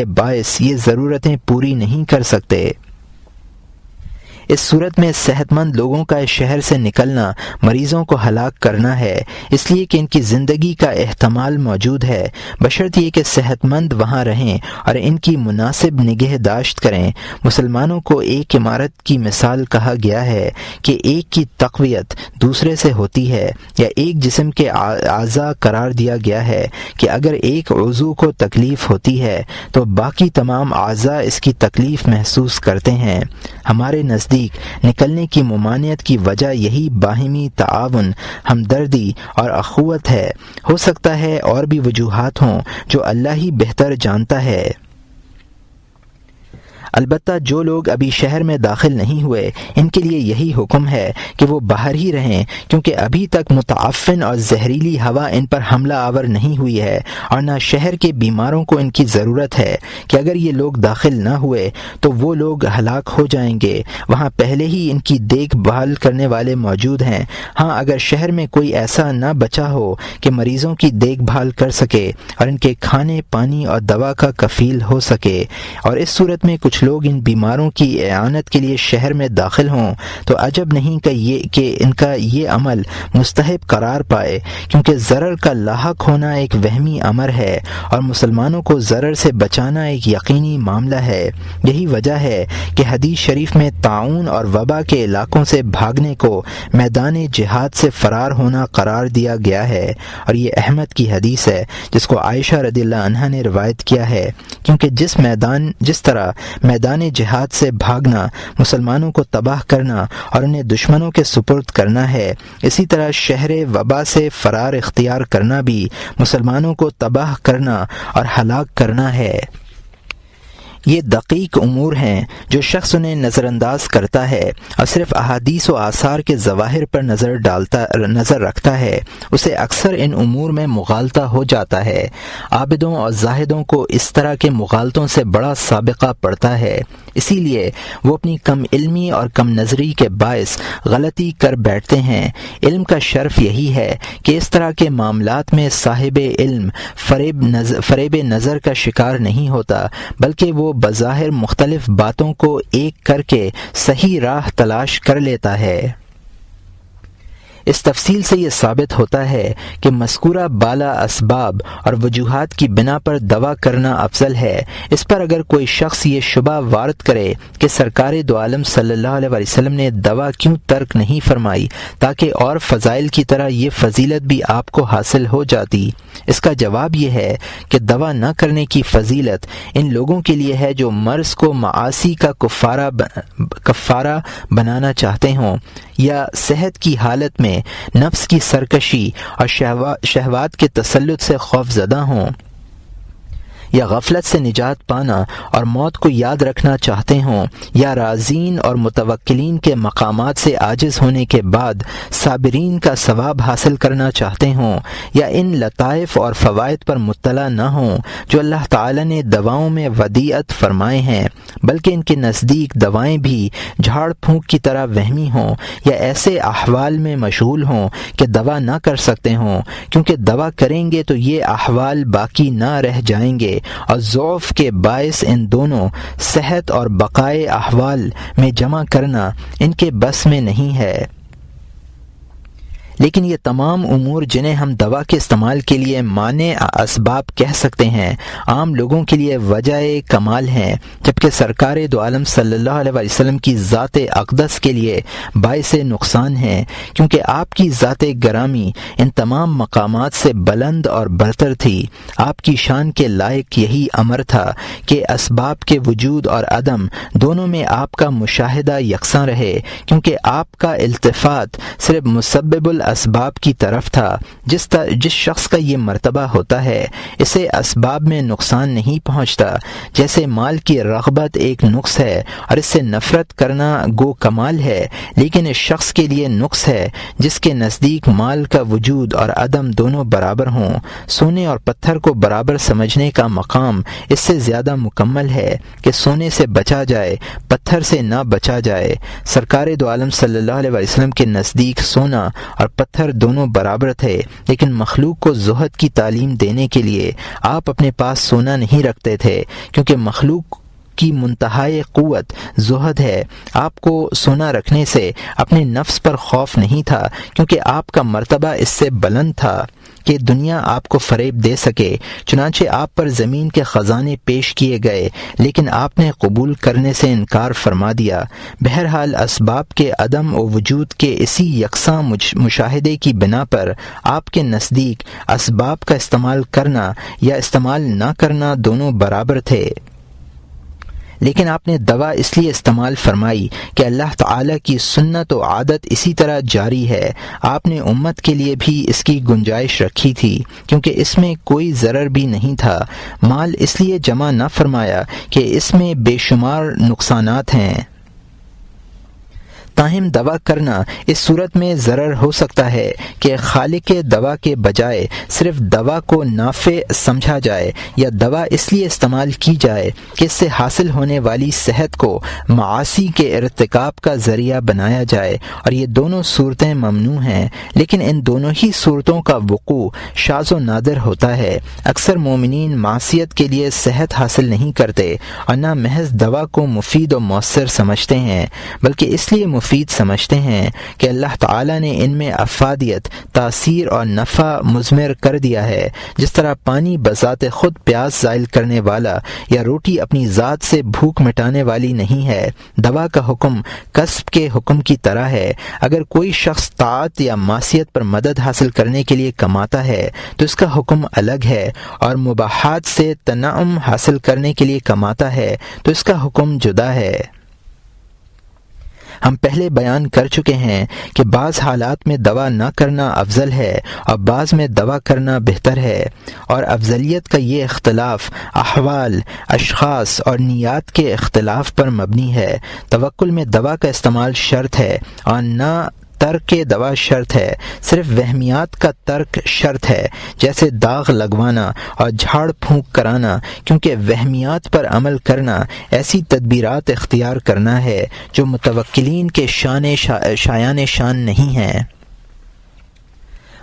باعث یہ ضرورتیں پوری نہیں کر سکتے۔ اس صورت میں صحت مند لوگوں کا اس شہر سے نکلنا مریضوں کو ہلاک کرنا ہے، اس لیے کہ ان کی زندگی کا احتمال موجود ہے، بشرط یہ کہ صحت مند وہاں رہیں اور ان کی مناسب نگہداشت کریں۔ مسلمانوں کو ایک عمارت کی مثال کہا گیا ہے کہ ایک کی تقویت دوسرے سے ہوتی ہے، یا ایک جسم کے اعضاء قرار دیا گیا ہے کہ اگر ایک عضو کو تکلیف ہوتی ہے تو باقی تمام اعضاء اس کی تکلیف محسوس کرتے ہیں۔ ہمارے نزدیک نکلنے کی ممانعت کی وجہ یہی باہمی تعاون، ہمدردی اور اخوت ہے۔ ہو سکتا ہے اور بھی وجوہات ہوں جو اللہ ہی بہتر جانتا ہے۔ البتہ جو لوگ ابھی شہر میں داخل نہیں ہوئے ان کے لیے یہی حکم ہے کہ وہ باہر ہی رہیں، کیونکہ ابھی تک متعفن اور زہریلی ہوا ان پر حملہ آور نہیں ہوئی ہے، اور نہ شہر کے بیماروں کو ان کی ضرورت ہے کہ اگر یہ لوگ داخل نہ ہوئے تو وہ لوگ ہلاک ہو جائیں گے۔ وہاں پہلے ہی ان کی دیکھ بھال کرنے والے موجود ہیں۔ ہاں اگر شہر میں کوئی ایسا نہ بچا ہو کہ مریضوں کی دیکھ بھال کر سکے اور ان کے کھانے، پانی اور دوا کا کفیل ہو سکے، اور اس صورت میں کچھ لوگ ان بیماروں کی اعانت کے لیے شہر میں داخل ہوں تو عجب نہیں کہ ان کا یہ عمل مستحب قرار پائے، کیونکہ ضرر کا لاحق ہونا ایک وہمی امر ہے اور مسلمانوں کو ضرر سے بچانا ایک یقینی معاملہ ہے۔ یہی وجہ ہے کہ حدیث شریف میں طاعون اور وبا کے علاقوں سے بھاگنے کو میدان جہاد سے فرار ہونا قرار دیا گیا ہے، اور یہ احمد کی حدیث ہے جس کو عائشہ رضی اللہ عنہا نے روایت کیا ہے، کیونکہ جس طرح میدان جہاد سے بھاگنا مسلمانوں کو تباہ کرنا اور انہیں دشمنوں کے سپرد کرنا ہے، اسی طرح شہر وبا سے فرار اختیار کرنا بھی مسلمانوں کو تباہ کرنا اور ہلاک کرنا ہے۔ یہ دقیق امور ہیں جو شخص انہیں نظر انداز کرتا ہے اور صرف احادیث و آثار کے ظواہر پر نظر رکھتا ہے، اسے اکثر ان امور میں مغالطہ ہو جاتا ہے۔ عابدوں اور زاہدوں کو اس طرح کے مغالطوں سے بڑا سابقہ پڑتا ہے، اسی لیے وہ اپنی کم علمی اور کم نظری کے باعث غلطی کر بیٹھتے ہیں۔ علم کا شرف یہی ہے کہ اس طرح کے معاملات میں صاحب علم فریب نظر کا شکار نہیں ہوتا، بلکہ وہ بظاہر مختلف باتوں کو ایک کر کے صحیح راہ تلاش کر لیتا ہے۔ اس تفصیل سے یہ ثابت ہوتا ہے کہ مذکورہ بالا اسباب اور وجوہات کی بنا پر دوا کرنا افضل ہے۔ اس پر اگر کوئی شخص یہ شبہ وارد کرے کہ سرکار دو عالم صلی اللہ علیہ وسلم نے دوا کیوں ترک نہیں فرمائی تاکہ اور فضائل کی طرح یہ فضیلت بھی آپ کو حاصل ہو جاتی، اس کا جواب یہ ہے کہ دوا نہ کرنے کی فضیلت ان لوگوں کے لیے ہے جو مرض کو معاصی کا کفارہ بنانا چاہتے ہوں، یا صحت کی حالت میں نفس کی سرکشی اور شہوات کے تسلط سے خوف زدہ ہوں، یا غفلت سے نجات پانا اور موت کو یاد رکھنا چاہتے ہوں، یا رازین اور متوکلین کے مقامات سے عاجز ہونے کے بعد صابرین کا ثواب حاصل کرنا چاہتے ہوں، یا ان لطائف اور فوائد پر مطلع نہ ہوں جو اللہ تعالی نے دواؤں میں ودیعت فرمائے ہیں، بلکہ ان کے نزدیک دوائیں بھی جھاڑ پھونک کی طرح وہمی ہوں، یا ایسے احوال میں مشغول ہوں کہ دوا نہ کر سکتے ہوں، کیونکہ دوا کریں گے تو یہ احوال باقی نہ رہ جائیں گے، اور ضعف کے باعث ان دونوں صحت اور بقائے احوال میں جمع کرنا ان کے بس میں نہیں ہے۔ لیکن یہ تمام امور جنہیں ہم دوا کے استعمال کے لیے مانع اسباب کہہ سکتے ہیں، عام لوگوں کے لیے وجہ کمال ہیں، جبکہ سرکار دو عالم صلی اللہ علیہ وسلم کی ذات اقدس کے لیے باعث نقصان ہیں، کیونکہ آپ کی ذات گرامی ان تمام مقامات سے بلند اور برتر تھی۔ آپ کی شان کے لائق یہی امر تھا کہ اسباب کے وجود اور عدم دونوں میں آپ کا مشاہدہ یکساں رہے، کیونکہ آپ کا التفات صرف مسبب اسباب کی طرف تھا۔ جس شخص کا یہ مرتبہ ہوتا ہے اسے اسباب میں نقصان نہیں پہنچتا، جیسے مال کی رغبت ایک نقص ہے اور اس سے نفرت کرنا گو کمال ہے، لیکن اس شخص کے لیے نقص ہے جس کے نزدیک مال کا وجود اور عدم دونوں برابر ہوں۔ سونے اور پتھر کو برابر سمجھنے کا مقام اس سے زیادہ مکمل ہے کہ سونے سے بچا جائے، پتھر سے نہ بچا جائے۔ سرکار دو عالم صلی اللہ علیہ وسلم کے نزدیک سونا اور پتھر دونوں برابر تھے، لیکن مخلوق کو زہد کی تعلیم دینے کے لیے آپ اپنے پاس سونا نہیں رکھتے تھے، کیونکہ مخلوق کی منتہائی قوت زہد ہے۔ آپ کو سونا رکھنے سے اپنے نفس پر خوف نہیں تھا، کیونکہ آپ کا مرتبہ اس سے بلند تھا کہ دنیا آپ کو فریب دے سکے، چنانچہ آپ پر زمین کے خزانے پیش کیے گئے، لیکن آپ نے قبول کرنے سے انکار فرما دیا۔ بہرحال اسباب کے عدم و وجود کے اسی یکساں مشاہدے کی بنا پر آپ کے نزدیک اسباب کا استعمال کرنا یا استعمال نہ کرنا دونوں برابر تھے، لیکن آپ نے دوا اس لیے استعمال فرمائی کہ اللہ تعالیٰ کی سنت و عادت اسی طرح جاری ہے۔ آپ نے امت کے لیے بھی اس کی گنجائش رکھی تھی، کیونکہ اس میں کوئی ضرر بھی نہیں تھا۔ مال اس لیے جمع نہ فرمایا کہ اس میں بے شمار نقصانات ہیں، تاہم دوا کرنا اس صورت میں ضرر ہو سکتا ہے کہ خالق دوا کے بجائے صرف دوا کو نافع سمجھا جائے، یا دوا اس لیے استعمال کی جائے کہ اس سے حاصل ہونے والی صحت کو معاصی کے ارتکاب کا ذریعہ بنایا جائے، اور یہ دونوں صورتیں ممنوع ہیں۔ لیکن ان دونوں ہی صورتوں کا وقوع شاذ و نادر ہوتا ہے۔ اکثر مومنین معصیت کے لیے صحت حاصل نہیں کرتے، اور نہ محض دوا کو مفید و مؤثر سمجھتے ہیں، بلکہ اس لیے مفید سمجھتے ہیں کہ اللہ تعالیٰ نے ان میں افادیت، تاثیر اور نفع مضمر کر دیا ہے۔ جس طرح پانی بذات خود پیاس زائل کرنے والا یا روٹی اپنی ذات سے بھوک مٹانے والی نہیں ہے، دوا کا حکم کسب کے حکم کی طرح ہے۔ اگر کوئی شخص طاعت یا معصیت پر مدد حاصل کرنے کے لیے کماتا ہے تو اس کا حکم الگ ہے، اور مباحات سے تنعم حاصل کرنے کے لیے کماتا ہے تو اس کا حکم جدا ہے۔ ہم پہلے بیان کر چکے ہیں کہ بعض حالات میں دوا نہ کرنا افضل ہے اور بعض میں دوا کرنا بہتر ہے، اور افضلیت کا یہ اختلاف احوال، اشخاص اور نیات کے اختلاف پر مبنی ہے۔ توکل میں دوا کا استعمال شرط ہے اور نہ ترک دوا شرط ہے، صرف وہمیات کا ترک شرط ہے، جیسے داغ لگوانا اور جھاڑ پھونک کرانا، کیونکہ وہمیات پر عمل کرنا ایسی تدبیرات اختیار کرنا ہے جو متوکلین کے شایان شان نہیں ہیں۔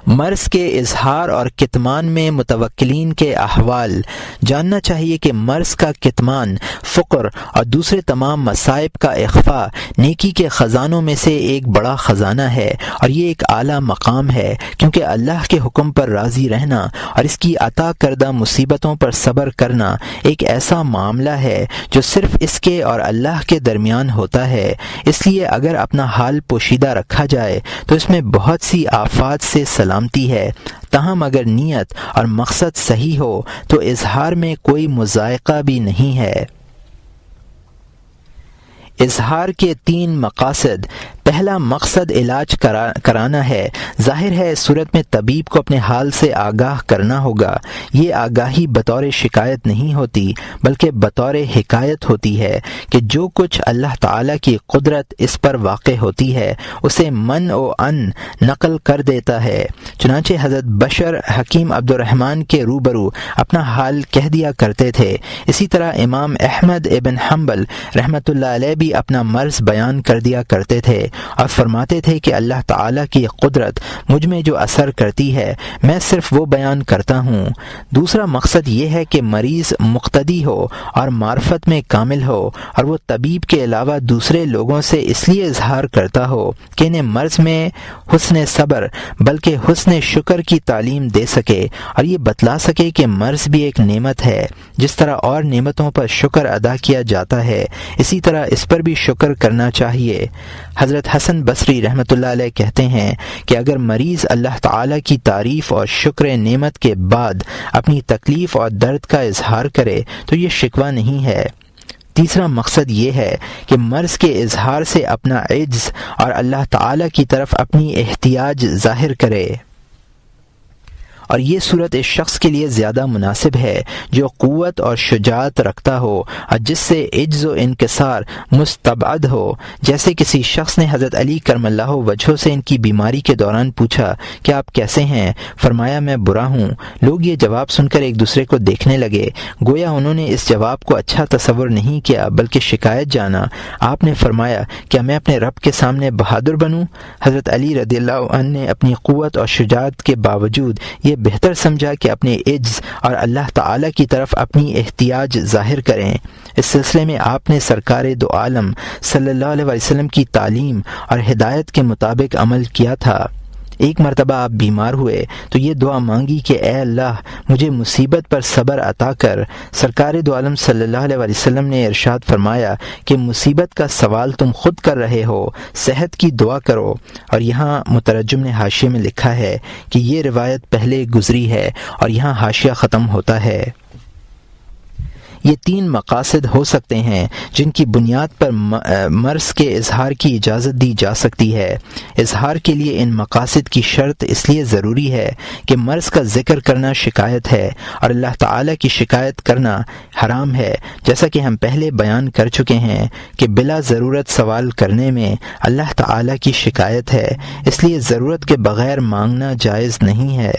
مرض کے اظہار اور کتمان میں متوکلین کے احوال۔ جاننا چاہیے کہ مرض کا کتمان فقر اور دوسرے تمام مصائب کا اخفاء نیکی کے خزانوں میں سے ایک بڑا خزانہ ہے، اور یہ ایک اعلیٰ مقام ہے، کیونکہ اللہ کے حکم پر راضی رہنا اور اس کی عطا کردہ مصیبتوں پر صبر کرنا ایک ایسا معاملہ ہے جو صرف اس کے اور اللہ کے درمیان ہوتا ہے۔ اس لیے اگر اپنا حال پوشیدہ رکھا جائے تو اس میں بہت سی آفات سے سلامتی ہے، تاہم اگر نیت اور مقصد صحیح ہو تو اظہار میں کوئی مضائقہ بھی نہیں ہے۔ اظہار کے 3 مقاصد۔ پہلا مقصد علاج کرانا ہے۔ ظاہر ہے اس صورت میں طبیب کو اپنے حال سے آگاہ کرنا ہوگا۔ یہ آگاہی بطور شکایت نہیں ہوتی بلکہ بطور حکایت ہوتی ہے کہ جو کچھ اللہ تعالیٰ کی قدرت اس پر واقع ہوتی ہے اسے من و ان نقل کر دیتا ہے۔ چنانچہ حضرت بشر حکیم عبد الرحمن کے روبرو اپنا حال کہہ دیا کرتے تھے۔ اسی طرح امام احمد ابن حنبل رحمۃ اللہ علیہ بھی اپنا مرض بیان کر دیا کرتے تھے اور فرماتے تھے کہ اللہ تعالیٰ کی قدرت مجھ میں جو اثر کرتی ہے میں صرف وہ بیان کرتا ہوں۔ دوسرا مقصد یہ ہے کہ مریض مقتدی ہو اور معرفت میں کامل ہو، اور وہ طبیب کے علاوہ دوسرے لوگوں سے اس لیے اظہار کرتا ہو کہ انہیں مرض میں حسن صبر بلکہ حسن شکر کی تعلیم دے سکے اور یہ بتلا سکے کہ مرض بھی ایک نعمت ہے۔ جس طرح اور نعمتوں پر شکر ادا کیا جاتا ہے اسی طرح اس پر بھی شکر کرنا چاہیے۔ حضرت حسن بصری رحمۃ اللہ علیہ کہتے ہیں کہ اگر مریض اللہ تعالیٰ کی تعریف اور شکر نعمت کے بعد اپنی تکلیف اور درد کا اظہار کرے تو یہ شکوہ نہیں ہے۔ تیسرا مقصد یہ ہے کہ مرض کے اظہار سے اپنا عجز اور اللہ تعالیٰ کی طرف اپنی احتیاج ظاہر کرے، اور یہ صورت اس شخص کے لیے زیادہ مناسب ہے جو قوت اور شجاعت رکھتا ہو اور جس سے عجز و انکسار مستبعد ہو۔ جیسے کسی شخص نے حضرت علی کرم اللہ وجہہ سے ان کی بیماری کے دوران پوچھا کہ آپ کیسے ہیں؟ فرمایا میں برا ہوں۔ لوگ یہ جواب سن کر ایک دوسرے کو دیکھنے لگے، گویا انہوں نے اس جواب کو اچھا تصور نہیں کیا بلکہ شکایت جانا۔ آپ نے فرمایا کیا میں اپنے رب کے سامنے بہادر بنوں؟ حضرت علی رضی اللہ عنہ نے اپنی قوت اور شجاعت کے باوجود یہ بہتر سمجھا کہ اپنے عجز اور اللہ تعالیٰ کی طرف اپنی احتیاج ظاہر کریں۔ اس سلسلے میں آپ نے سرکار دو عالم صلی اللہ علیہ وسلم کی تعلیم اور ہدایت کے مطابق عمل کیا تھا۔ ایک مرتبہ آپ بیمار ہوئے تو یہ دعا مانگی کہ اے اللہ مجھے مصیبت پر صبر عطا کر۔ سرکار دو عالم صلی اللہ علیہ وسلم نے ارشاد فرمایا کہ مصیبت کا سوال تم خود کر رہے ہو، صحت کی دعا کرو۔ اور یہاں مترجم نے حاشیے میں لکھا ہے کہ یہ روایت پہلے گزری ہے اور یہاں حاشیہ ختم ہوتا ہے۔ یہ 3 مقاصد ہو سکتے ہیں جن کی بنیاد پر مرض کے اظہار کی اجازت دی جا سکتی ہے۔ اظہار کے لیے ان مقاصد کی شرط اس لیے ضروری ہے کہ مرض کا ذکر کرنا شکایت ہے اور اللہ تعالیٰ کی شکایت کرنا حرام ہے، جیسا کہ ہم پہلے بیان کر چکے ہیں کہ بلا ضرورت سوال کرنے میں اللہ تعالیٰ کی شکایت ہے، اس لیے ضرورت کے بغیر مانگنا جائز نہیں ہے۔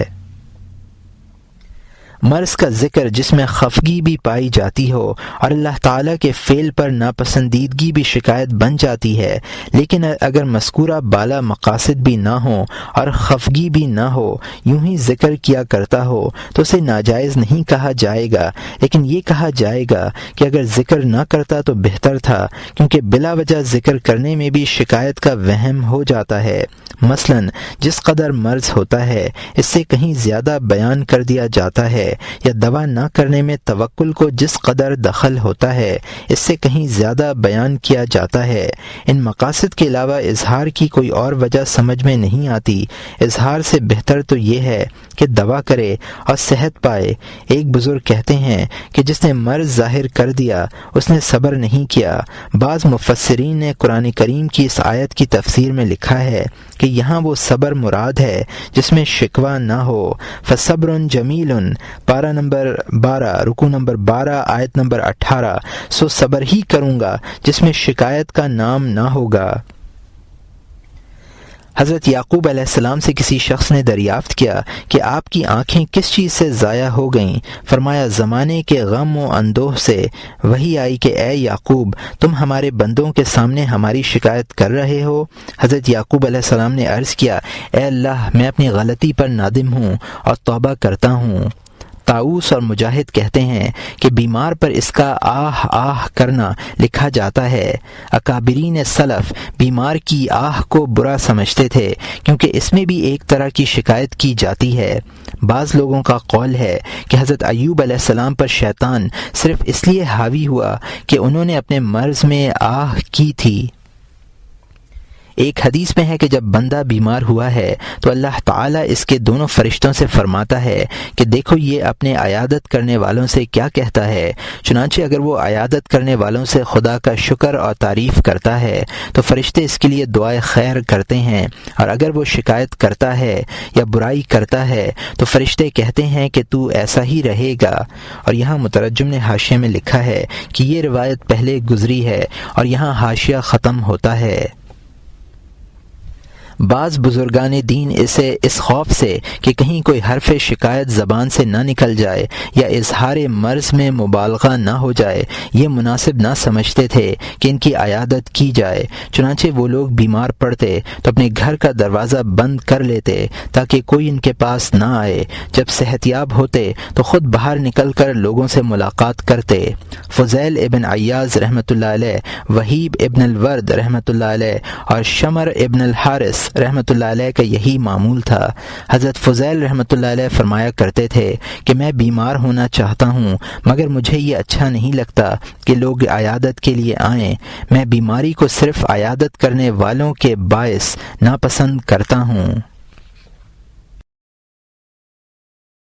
مرض کا ذکر جس میں خفگی بھی پائی جاتی ہو اور اللہ تعالیٰ کے فعل پر ناپسندیدگی بھی شکایت بن جاتی ہے، لیکن اگر مذکورہ بالا مقاصد بھی نہ ہوں اور خفگی بھی نہ ہو، یوں ہی ذکر کیا کرتا ہو تو اسے ناجائز نہیں کہا جائے گا، لیکن یہ کہا جائے گا کہ اگر ذکر نہ کرتا تو بہتر تھا، کیونکہ بلا وجہ ذکر کرنے میں بھی شکایت کا وہم ہو جاتا ہے۔ مثلا جس قدر مرض ہوتا ہے اس سے کہیں زیادہ بیان کر دیا جاتا ہے، یا دوا نہ کرنے میں توکل کو جس قدر دخل ہوتا ہے اس سے کہیں زیادہ بیان کیا جاتا ہے۔ ان مقاصد کے علاوہ اظہار کی کوئی اور وجہ سمجھ میں نہیں آتی۔ اظہار سے بہتر تو یہ ہے کہ دوا کرے اور صحت پائے۔ ایک بزرگ کہتے ہیں کہ جس نے مرض ظاہر کر دیا اس نے صبر نہیں کیا۔ بعض مفسرین نے قرآن کریم کی اس آیت کی تفسیر میں لکھا ہے کہ یہاں وہ صبر مراد ہے جس میں شکوہ نہ ہو۔ فصبر جمیل، پارہ نمبر 12 رکوع نمبر 12 آیت نمبر 18، سو صبر ہی کروں گا جس میں شکایت کا نام نہ ہوگا۔ حضرت یعقوب علیہ السلام سے کسی شخص نے دریافت کیا کہ آپ کی آنکھیں کس چیز سے ضائع ہو گئیں؟ فرمایا زمانے کے غم و اندوہ سے۔ وہی آئی کہ اے یعقوب تم ہمارے بندوں کے سامنے ہماری شکایت کر رہے ہو۔ حضرت یعقوب علیہ السلام نے عرض کیا اے اللہ میں اپنی غلطی پر نادم ہوں اور توبہ کرتا ہوں۔ طاؤس اور مجاہد کہتے ہیں کہ بیمار پر اس کا آہ آہ کرنا لکھا جاتا ہے۔ اکابرین سلف بیمار کی آہ کو برا سمجھتے تھے کیونکہ اس میں بھی ایک طرح کی شکایت کی جاتی ہے۔ بعض لوگوں کا قول ہے کہ حضرت ایوب علیہ السلام پر شیطان صرف اس لیے حاوی ہوا کہ انہوں نے اپنے مرض میں آہ کی تھی۔ ایک حدیث میں ہے کہ جب بندہ بیمار ہوا ہے تو اللہ تعالیٰ اس کے دونوں فرشتوں سے فرماتا ہے کہ دیکھو یہ اپنے عیادت کرنے والوں سے کیا کہتا ہے۔ چنانچہ اگر وہ عیادت کرنے والوں سے خدا کا شکر اور تعریف کرتا ہے تو فرشتے اس کے لیے دعائے خیر کرتے ہیں، اور اگر وہ شکایت کرتا ہے یا برائی کرتا ہے تو فرشتے کہتے ہیں کہ تو ایسا ہی رہے گا۔ اور یہاں مترجم نے حاشیے میں لکھا ہے کہ یہ روایت پہلے گزری ہے اور یہاں حاشیہ ختم ہوتا ہے۔ بعض بزرگان دین اسے اس خوف سے کہ کہیں کوئی حرف شکایت زبان سے نہ نکل جائے یا اظہار مرض میں مبالغہ نہ ہو جائے یہ مناسب نہ سمجھتے تھے کہ ان کی عیادت کی جائے، چنانچہ وہ لوگ بیمار پڑتے تو اپنے گھر کا دروازہ بند کر لیتے تاکہ کوئی ان کے پاس نہ آئے۔ جب صحت یاب ہوتے تو خود باہر نکل کر لوگوں سے ملاقات کرتے۔ فضیل ابن عیاض رحمۃ اللہ علیہ، وہیب ابن الورد رحمۃ اللہ علیہ اور شمر ابن الحارث رحمۃ اللہ علیہ کا یہی معمول تھا۔ حضرت فضیل رحمۃ اللہ علیہ فرمایا کرتے تھے کہ میں بیمار ہونا چاہتا ہوں مگر مجھے یہ اچھا نہیں لگتا کہ لوگ عیادت کے لیے آئیں، میں بیماری کو صرف عیادت کرنے والوں کے باعث ناپسند کرتا ہوں۔